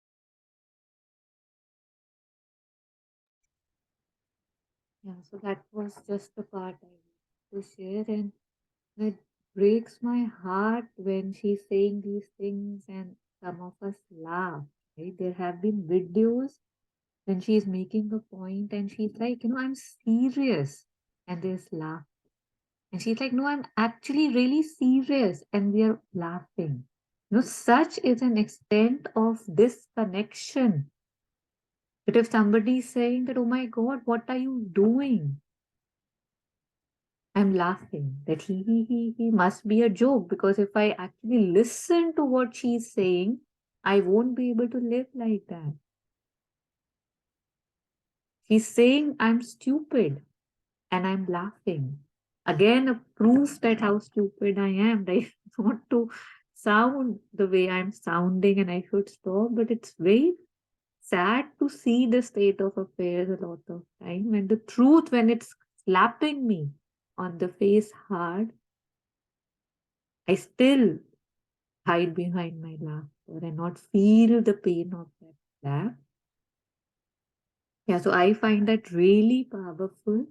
Yeah, so that was just the part I wanted to share, and it breaks my heart when she's saying these things and some of us laugh. Right? There have been videos Then she's making a point and she's like, I'm serious. And there's laugh. And she's like, no, I'm actually really serious. And we are laughing. Such is an extent of disconnection that if somebody is saying that, oh my God, what are you doing? I'm laughing that he must be a joke, because if I actually listen to what she's saying, I won't be able to live like that. She's saying I'm stupid and I'm laughing. Again, a proof that how stupid I am, right? Not to sound the way I'm sounding and I should stop, but it's very sad to see the state of affairs a lot of time. And the truth, when it's slapping me on the face hard, I still hide behind my laughter and not feel the pain of that slap. Yeah, so I find that really powerful,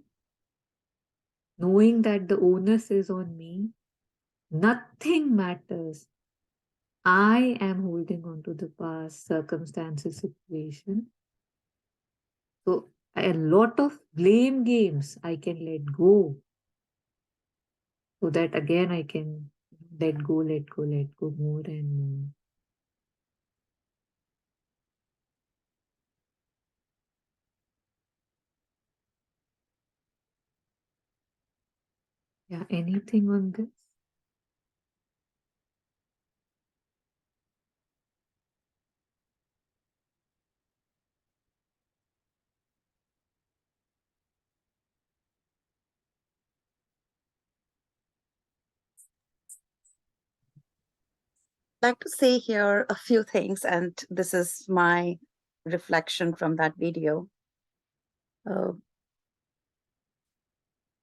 knowing that the onus is on me. Nothing matters. I am holding on to the past circumstances, situation. So a lot of blame games I can let go, so that again I can let go more and more. Yeah, anything on this? I'd like to say here a few things, and this is my reflection from that video. I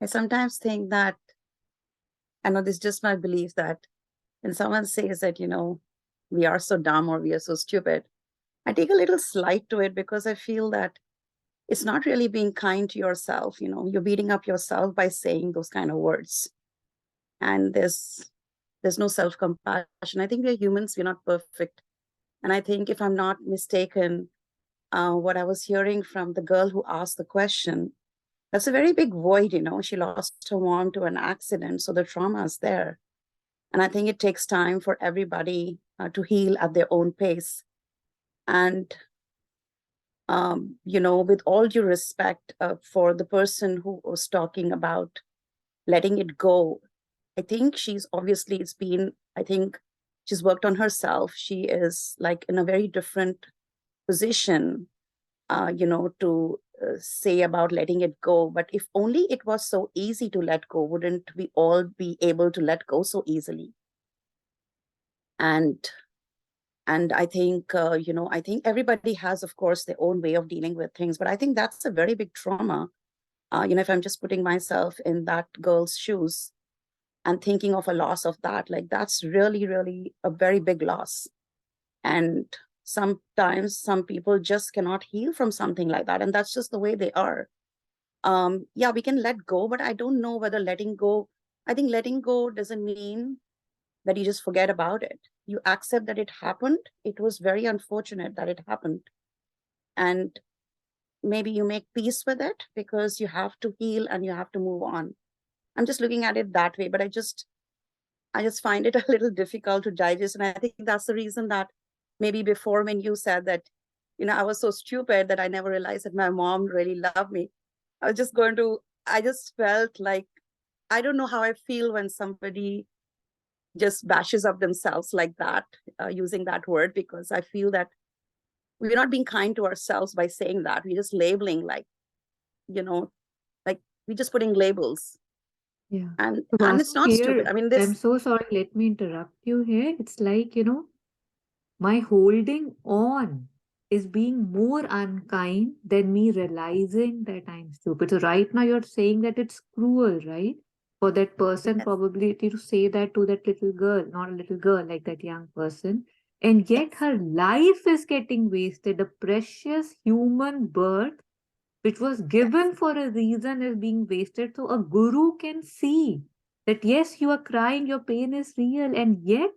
sometimes think that, I know this is just my belief, that when someone says that, we are so dumb or we are so stupid, I take a little slight to it, because I feel that it's not really being kind to yourself. You're beating up yourself by saying those kind of words. And there's no self-compassion. I think we're humans, we're not perfect. And I think, if I'm not mistaken, what I was hearing from the girl who asked the question, that's a very big void. She lost her mom to an accident, so the trauma is there. And I think it takes time for everybody to heal at their own pace. And with all due respect for the person who was talking about letting it go, I think she's worked on herself. She is like in a very different position, to say about letting it go. But if only it was so easy to let go, wouldn't we all be able to let go so easily? And I think, I think everybody has, of course, their own way of dealing with things. But I think that's a very big trauma. If I'm just putting myself in that girl's shoes and thinking of a loss of that, like, that's really, really a very big loss. And sometimes some people just cannot heal from something like that. And that's just the way they are. Yeah, we can let go, but I don't know whether I think letting go doesn't mean that you just forget about it. You accept that it happened. It was very unfortunate that it happened. And maybe you make peace with it, because you have to heal and you have to move on. I'm just looking at it that way, but I just find it a little difficult to digest. And I think that's the reason that maybe before, when you said that, I was so stupid that I never realized that my mom really loved me, I just felt like, I don't know how I feel when somebody just bashes up themselves like that, using that word, because I feel that we're not being kind to ourselves by saying that. We're just labeling, like we're just putting labels. Yeah. And So it's not stupid. I mean, I'm so sorry, let me interrupt you here. It's like, my holding on is being more unkind than me realizing that I'm stupid. So right now you're saying that it's cruel, right? For that person, Yes. probably to say that to that little girl, not a little girl, like that young person. And yet her life is getting wasted. A precious human birth, which was given for a reason, is being wasted. So a guru can see that, yes, you are crying, your pain is real, and yet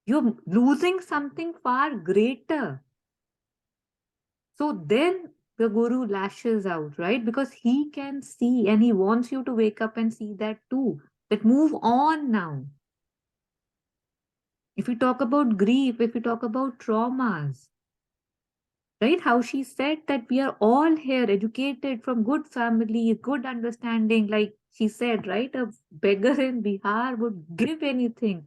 you're losing something far greater. So then the guru lashes out, right? Because he can see and he wants you to wake up and see that too. That move on now. If we talk about grief, if we talk about traumas, right? How she said that we are all here educated from good families, good understanding. Like she said, right? A beggar in Bihar would give anything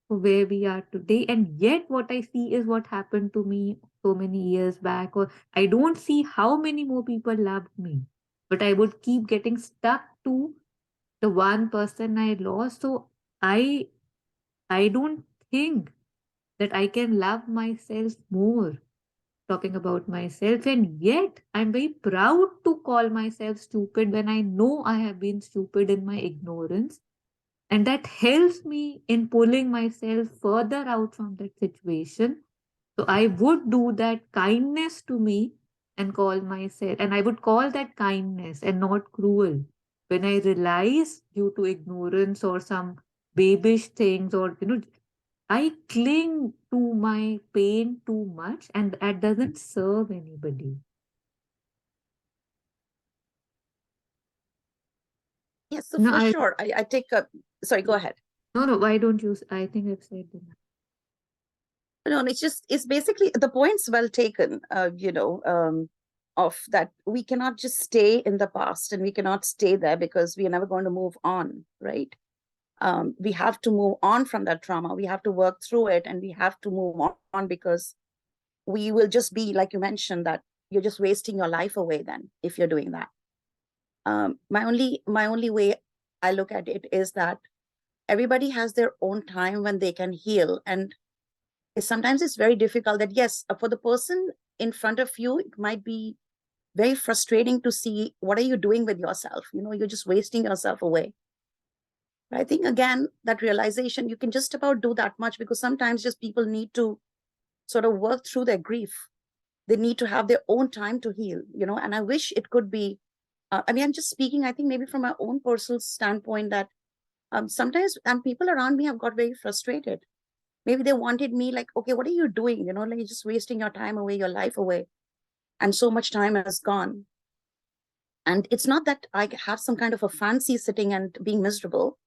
for where we are today. And yet, what I see is what happened to me so many years back. Or I don't see how many more people loved me, but I would keep getting stuck to the one person I lost. So I, I don't think that I can love myself more talking about myself, and yet I'm very proud to call myself stupid when I know I have been stupid in my ignorance, and that helps me in pulling myself further out from that situation. So I would do that kindness to me and call myself, and I would call that kindness and not cruel when I realize due to ignorance or some babish things, or I cling to my pain too much, and that doesn't serve anybody. Yes, so No, for sure. I take a, sorry, go ahead. no, why don't you? I think I've said enough. No, it's just, it's basically the point's well taken, of that we cannot just stay in the past and we cannot stay there because we are never going to move on, right? We have to move on from that trauma. We have to work through it and we have to move on because we will just be, like you mentioned, that you're just wasting your life away then if you're doing that. My only way I look at it is that everybody has their own time when they can heal, and sometimes it's very difficult. That yes, for the person in front of you, it might be very frustrating to see what are you doing with yourself. You're just wasting yourself away. But I think again that realization, you can just about do that much, because sometimes just people need to sort of work through their grief. They need to have their own time to heal. And I wish it could be. I mean, I'm just speaking, I think maybe from my own personal standpoint, that sometimes people around me have got very frustrated. Maybe they wanted me like, okay, what are you doing? Like you're just wasting your time away, your life away. And so much time has gone. And it's not that I have some kind of a fancy sitting and being miserable,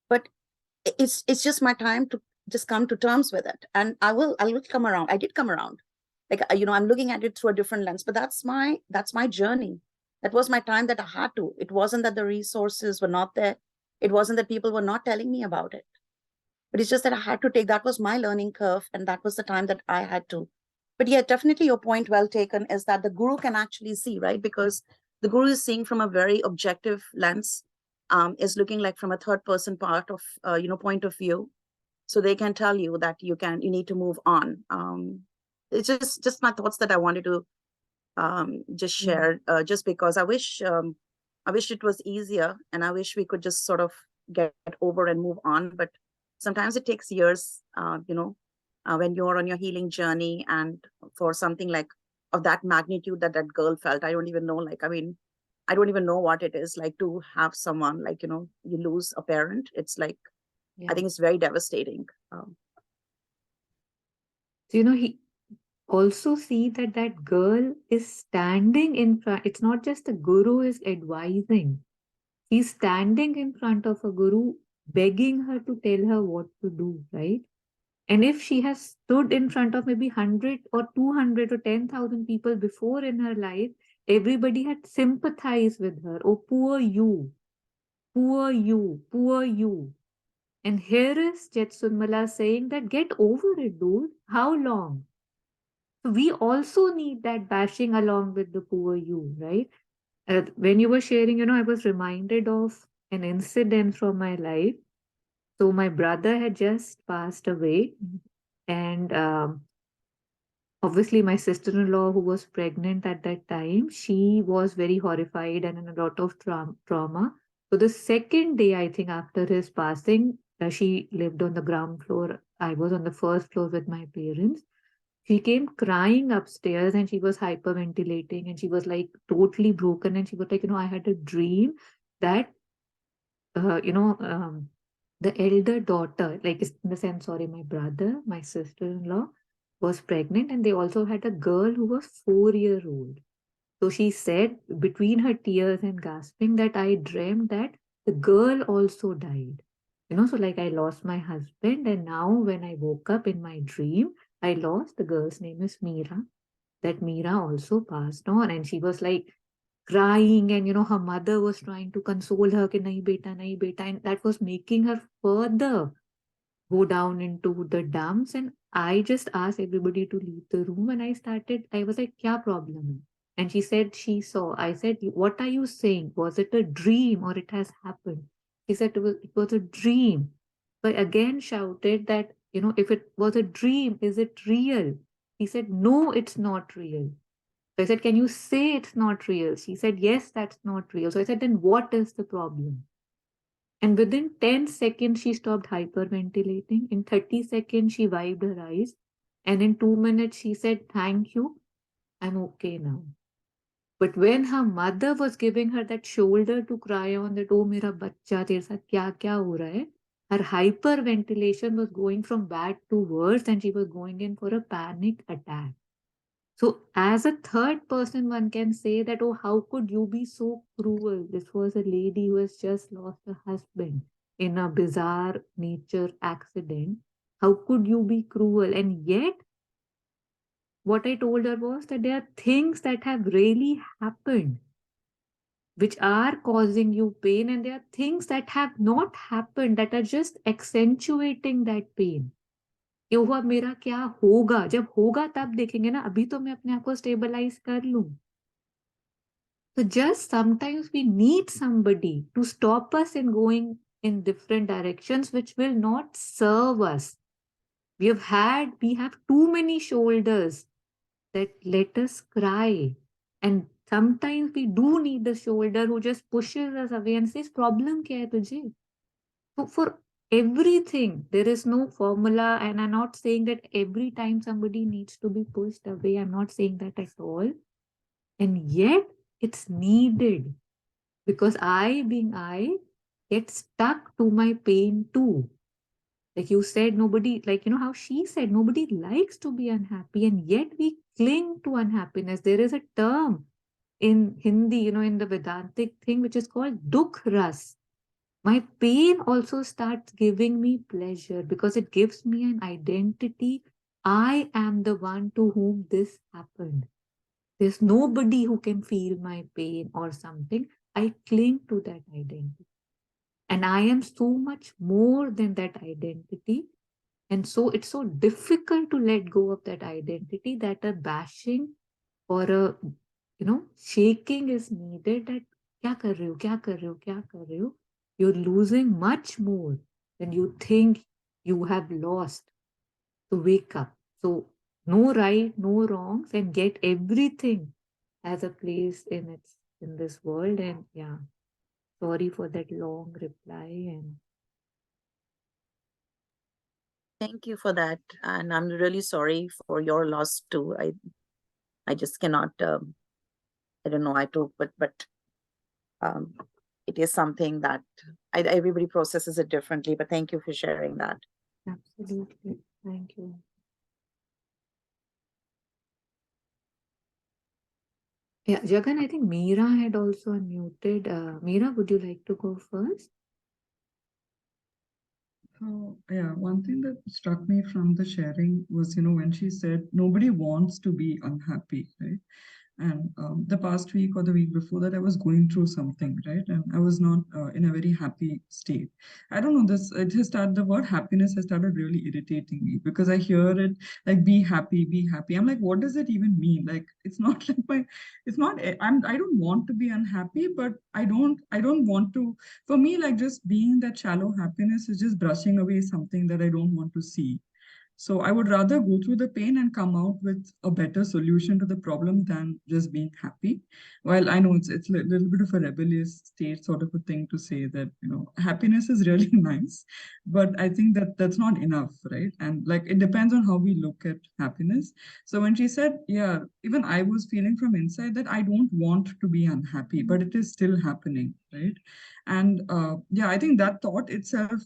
but it's just my time to just come to terms with it. And I will come around. I did come around. Like, I'm looking at it through a different lens, but that's my journey. That was my time that I had to. It wasn't that the resources were not there. It wasn't that people were not telling me about it. But it's just that I had to take, that was my learning curve, and that was the time that I had to. But yeah, definitely your point well taken is that the guru can actually see, right? Because the guru is seeing from a very objective lens, is looking like from a third person part of, point of view. So they can tell you that you need to move on. It's just my thoughts that I wanted to just share, just because I wish it was easier, and I wish we could just sort of get over and move on. But sometimes it takes years, when you're on your healing journey, and for something like of that magnitude that girl felt, I don't even know, like, I mean, I don't even know what it is like to have someone, like, you lose a parent. It's like, I think it's very devastating. So, he also see that girl is standing in front. It's not just the guru is advising. He's standing in front of a guru, begging her to tell her what to do, right? And if she has stood in front of maybe 100 or 200 or 10,000 people before in her life, everybody had sympathized with her. Oh, poor you, poor you, poor you. And here is Jetsunmala saying that get over it, dude. How long? So we also need that bashing along with the poor you, right? When you were sharing, I was reminded of an incident from my life. So my brother had just passed away, and obviously my sister-in-law, who was pregnant at that time, she was very horrified and in a lot of trauma. So the second day, I think, after his passing, she lived on the ground floor. I was on the first floor with my parents. She came crying upstairs and she was hyperventilating and she was like totally broken. And she was like, I had a dream that, the elder daughter, like in the sense, sorry, my brother, my sister-in-law, was pregnant, and they also had a girl who was 4-year-old. So she said between her tears and gasping that I dreamt that the girl also died. So like I lost my husband, and now when I woke up in my dream, I lost the girl's name is Meera. That Meera also passed on, and she was like crying, and her mother was trying to console her, ki nahi beta, and that was making her further go down into the dumps. And I just asked everybody to leave the room, and I was like, kya problem hai? And she said she saw. I said, what are you saying? Was it a dream or it has happened? She said it was a dream. So I again shouted that, if it was a dream, is it real? He said, no, it's not real. So I said, can you say it's not real? She said, yes, that's not real. So I said, then what is the problem? And within 10 seconds, she stopped hyperventilating. In 30 seconds, she wiped her eyes. And in 2 minutes, she said, thank you, I'm okay now. But when her mother was giving her that shoulder to cry on, that, oh, mera bachcha, tere saath kya ho raha hai? Her hyperventilation was going from bad to worse, and she was going in for a panic attack. So, as a third person, one can say that, oh, how could you be so cruel? This was a lady who has just lost her husband in a bizarre nature accident. How could you be cruel? And yet, what I told her was that there are things that have really happened which are causing you pain, and there are things that have not happened that are just accentuating that pain. ये हुआ मेरा क्या होगा, जब होगा तब देखेंगे ना, अभी तो मैं अपने आप को स्टेबलाइज कर लूं. So just sometimes we need somebody to stop us in going in different directions which will not serve us. We have too many shoulders that let us cry. And sometimes we do need the shoulder who just pushes us away and says, problem kya hai tujhe? So for everything, there is no formula. And I'm not saying that every time somebody needs to be pushed away. I'm not saying that at all. And yet it's needed, because being I, get stuck to my pain too. Like you said, nobody, like, how she said, nobody likes to be unhappy, and yet we cling to unhappiness. There is a term in Hindi, in the Vedantic thing, which is called dukh ras. My pain also starts giving me pleasure because it gives me an identity. I am the one to whom this happened. There's nobody who can feel my pain or something. I cling to that identity. And I am so much more than that identity. And so it's so difficult to let go of that identity, that a bashing or a, shaking is needed, that kya kar rahe ho, kya kar rahe ho, kya kar rahe ho? You're losing much more than you think you have lost. So wake up. So no right, no wrongs, and get everything as a place in this world. And yeah, sorry for that long reply. And Thank you for that. And I'm really sorry for your loss too. I just cannot, I don't know, but it is something that everybody processes it differently, but thank you for sharing that. absolutely, thank you. Yeah, Jagan, I think Meera had also unmuted. Meera, would you like to go first? So, yeah, one thing that struck me from the sharing was, when she said nobody wants to be unhappy, right? And the past week or the week before that, I was going through something, right? And I was not in a very happy state. I don't know, the word happiness has started really irritating me, because I hear it like, be happy, be happy. I'm like, what does it even mean? Like, it's not like I don't want to be unhappy, but I don't want to, for me, like, just being that shallow happiness is just brushing away something that I don't want to see. So I would rather go through the pain and come out with a better solution to the problem than just being happy. While I know it's a little bit of a rebellious state sort of a thing to say that, happiness is really nice, but I think that that's not enough, right? And like, it depends on how we look at happiness. So when she said, yeah, even I was feeling from inside that I don't want to be unhappy, but it is still happening, right? And yeah, I think that thought itself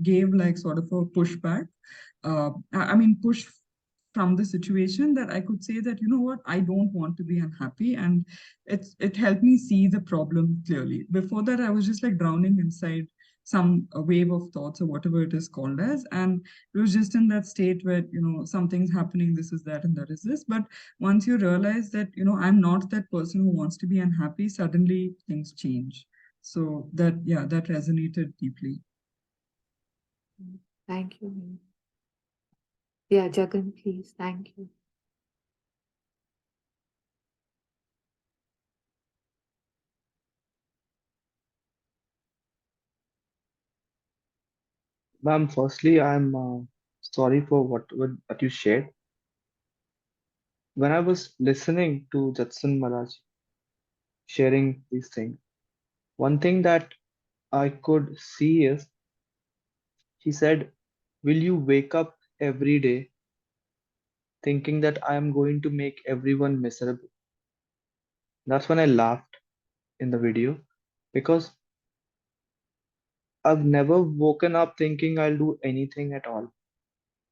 gave like sort of a pushback. I mean, push from the situation that I could say that, you know what, I don't want to be unhappy. And it helped me see the problem clearly. Before that, I was just like drowning inside some wave of thoughts or whatever it is called as. And it was just in that state where, you know, something's happening, this is that, and that is this. But once you realize that, you know, I'm not that person who wants to be unhappy, suddenly things change. So that, yeah, that resonated deeply. Thank you. Meera. Yeah, Jagan, please. Thank you. Ma'am, firstly, I'm sorry for what you shared. When I was listening to Jatsan Malaj sharing these things, one thing that I could see is he said, will you wake up every day thinking that I am going to make everyone miserable? That's when I laughed in the video because I've never woken up thinking I'll do anything at all.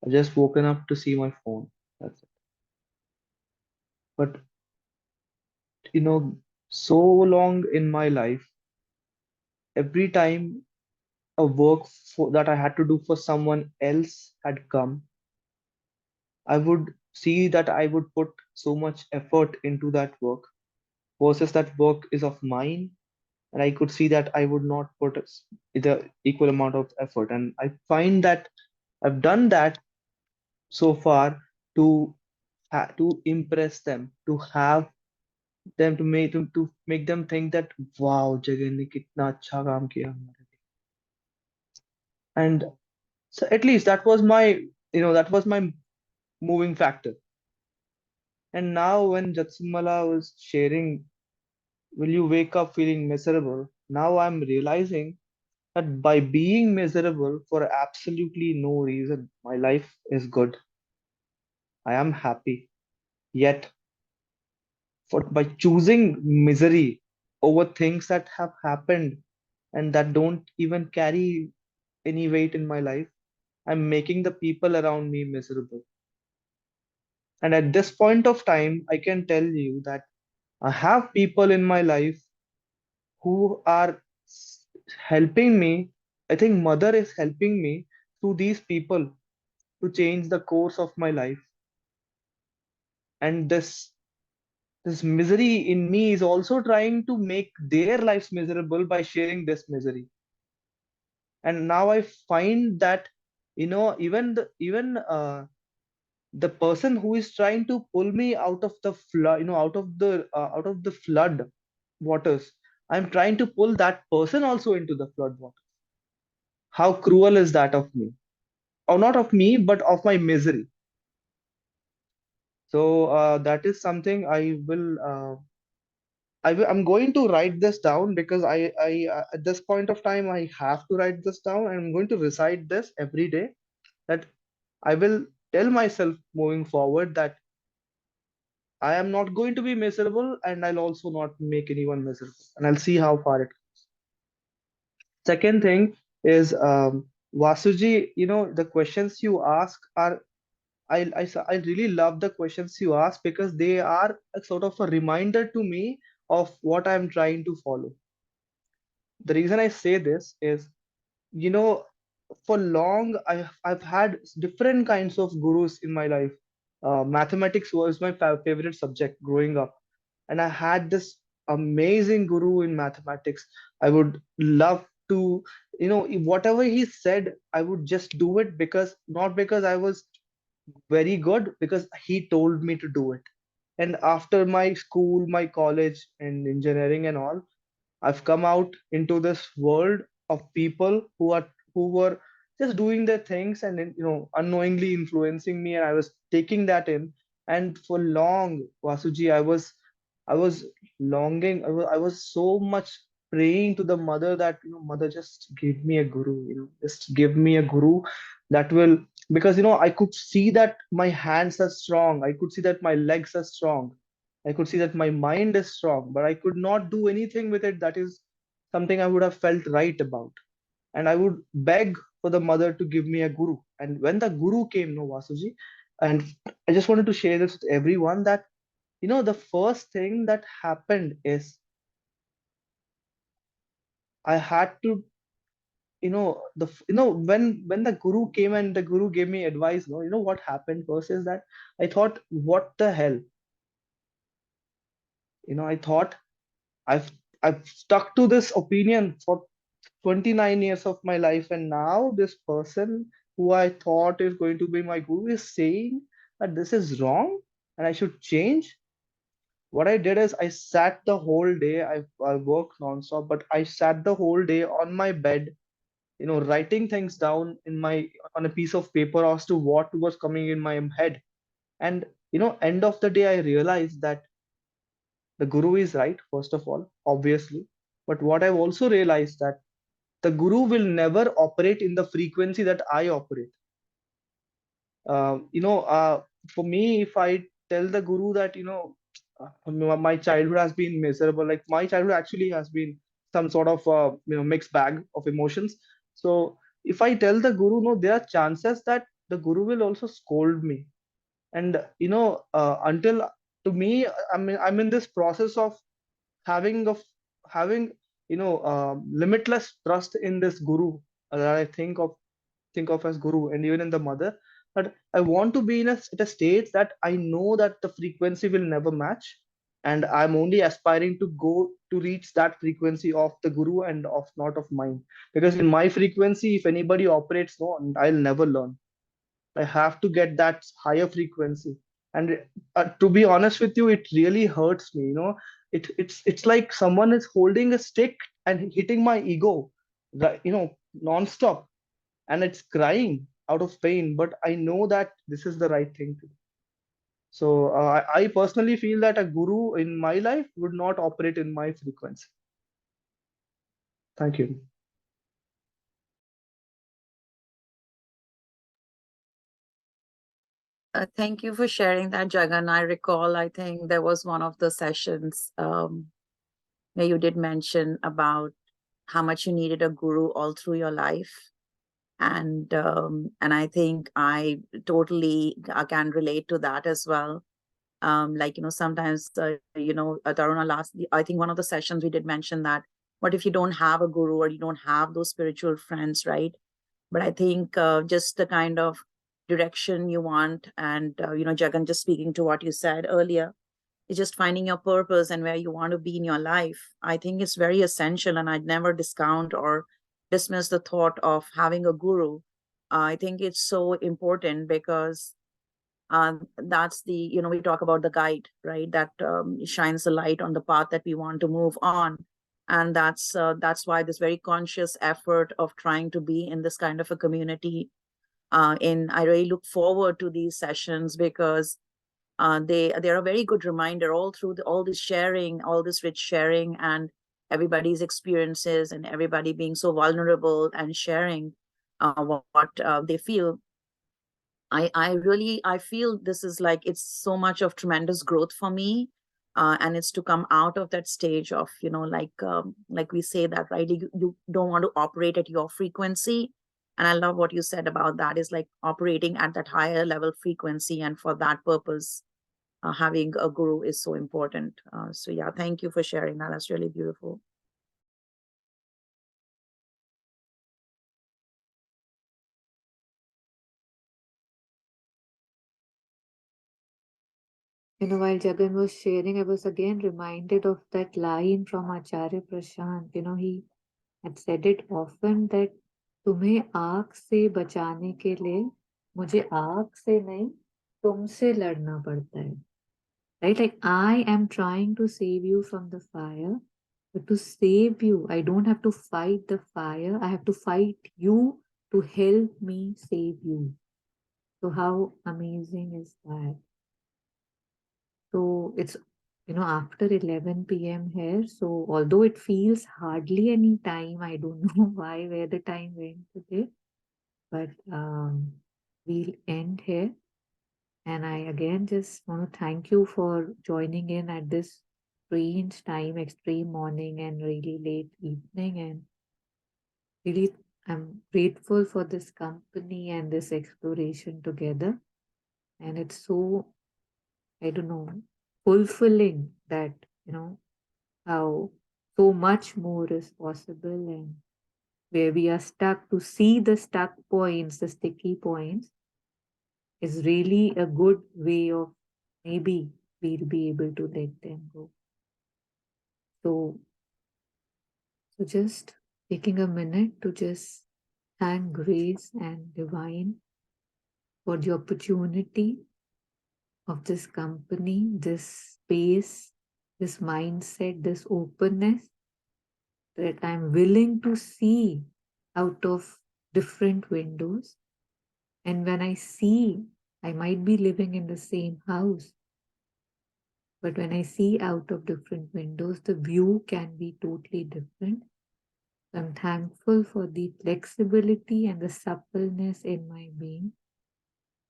I've just woken up to see my phone. That's it. But you know, so long in my life, every time a that I had to do for someone else had come, I would see that I would put so much effort into that work versus that work is of mine, and I could see that I would not put the equal amount of effort. And I find that I've done that so far to to impress them, to have them to make them think that wow, Jagan ne kitna acha kaam kiya hamare liye. And so at least that was my moving factor. And now when Jatsimala was sharing, will you wake up feeling miserable? Now I'm realizing that by being miserable for absolutely no reason, my life is good. I am happy. Yet, by choosing misery over things that have happened and that don't even carry any weight in my life, I'm making the people around me miserable. And at this point of time, I can tell you that I have people in my life who are helping me. I think Mother is helping me through these people to change the course of my life. And this misery in me is also trying to make their lives miserable by sharing this misery. And now I find that even the person who is trying to pull me out of the flood, out of the flood waters, I'm trying to pull that person also into the flood water. How cruel is that of me? Or not of me, but of my misery. So that is something I'm going to write this down because at this point of time I have to write this down, and I'm going to recite this every day. That I will tell myself moving forward that I am not going to be miserable, and I'll also not make anyone miserable, and I'll see how far it goes. Second thing is Vasuji, the questions you ask are I really love the questions you ask because they are a sort of a reminder to me of what I'm trying to follow. The reason I say this is, you know, for long I've had different kinds of gurus in my life. Mathematics was my favorite subject growing up, and I had this amazing guru in mathematics. I would love to, whatever he said, I would just do it because not because I was very good, because he told me to do it. And after my school, my college, and engineering and all, I've come out into this world of people who were just doing their things and unknowingly influencing me, and I was taking that in. And for long, Vasuji, I was longing. I was so much praying to the mother that mother, just give me a guru. Just give me a guru that will, because I could see that my hands are strong. I could see that my legs are strong. I could see that my mind is strong, but I could not do anything with it. That is something I would have felt right about. And I would beg for the mother to give me a guru. And when the guru came, no, Vasuji, And I just wanted to share this with everyone that, the first thing that happened is I had to, when the guru came and the guru gave me advice, no, what happened first is that I thought, what the hell? I thought I've I've stuck to this opinion for 29 years of my life, and now this person who I thought is going to be my guru is saying that this is wrong and I should change. What I did is I sat the whole day. I worked nonstop, but I sat the whole day on my bed, writing things down on a piece of paper as to what was coming in my head. And end of the day, I realized that the guru is right, first of all, obviously. But what I've also realized that the guru will never operate in the frequency that I operate. For me, if I tell the guru that, my childhood has been miserable, like my childhood actually has been some sort of, mixed bag of emotions. So if I tell the guru, no, there are chances that the guru will also scold me. And, until to me, I'm in this process of having of having limitless trust in this guru that I think of as guru, and even in the mother. But I want to be at a state that I know that the frequency will never match, and I'm only aspiring to go to reach that frequency of the guru and of not of mine. Because in my frequency, if anybody operates on, I'll never learn. I have to get that higher frequency. And to be honest with you, it really hurts me. It's like someone is holding a stick and hitting my ego, right, non-stop, and it's crying out of pain. But I know that this is the right thing to do. So I personally feel that a guru in my life would not operate in my frequency. Thank you. Thank you for sharing that, Jagan. I recall, I think there was one of the sessions where you did mention about how much you needed a guru all through your life. And I think I totally can relate to that as well. Like, sometimes, Taruna, I think one of the sessions we did mention that, what if you don't have a guru or you don't have those spiritual friends, right? But I think just the kind of direction you want, and Jagan, just speaking to what you said earlier, is just finding your purpose and where you want to be in your life. I think it's very essential, and I'd never discount or dismiss the thought of having a guru. I think it's so important because that's we talk about the guide, right? That shines the light on the path that we want to move on. And that's why this very conscious effort of trying to be in this kind of a community. I really look forward to these sessions because they're a very good reminder all through all this sharing, all this rich sharing, and everybody's experiences, and everybody being so vulnerable and sharing what they feel. I feel this is like, it's so much of tremendous growth for me. And it's to come out of that stage of, like we say that, right? You don't want to operate at your frequency. And I love what you said about that, is like operating at that higher level frequency. And for that purpose, having a guru is so important. So yeah, thank you for sharing that. That's really beautiful. While Jagan was sharing, I was again reminded of that line from Acharya Prashant. He had said it often that तुम्हें आग से बचाने के लिए मुझे आग से नहीं तुमसे लड़ना पड़ता है. Right? Like, I am trying to save you from the fire, but to save you, I don't have to fight the fire. I have to fight you to help me save you. So how amazing is that? So it's, after 11 p.m. here. So although it feels hardly any time, I don't know where the time went today, but we'll end here. And I again just want to thank you for joining in at this strange time, extreme morning and really late evening. And really, I'm grateful for this company and this exploration together. And it's so, I don't know, fulfilling that, how so much more is possible, and where we are stuck, to see the stuck points, the sticky points, is really a good way of maybe we'll be able to let them go. So just taking a minute to just thank Grace and Divine for the opportunity of this company, this space, this mindset, this openness, that I'm willing to see out of different windows. And when I see, I might be living in the same house, but when I see out of different windows, the view can be totally different. I'm thankful for the flexibility and the suppleness in my being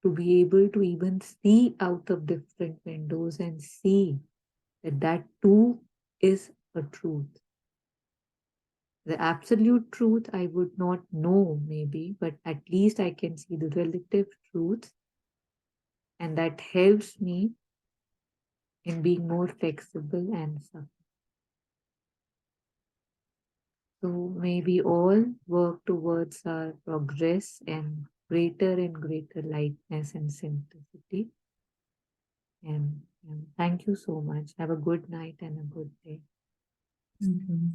to be able to even see out of different windows and see that that too is a truth. The absolute truth I would not know maybe, but at least I can see the relative truth, and that helps me in being more flexible and supple. So may we all work towards our progress and greater lightness and simplicity. And thank you so much. Have a good night and a good day. Thank you.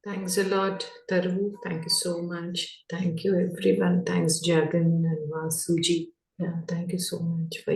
Thanks a lot, Taru. Thank you so much. Thank you, everyone. Thanks, Jagan and Vasuji. Yeah, thank you so much for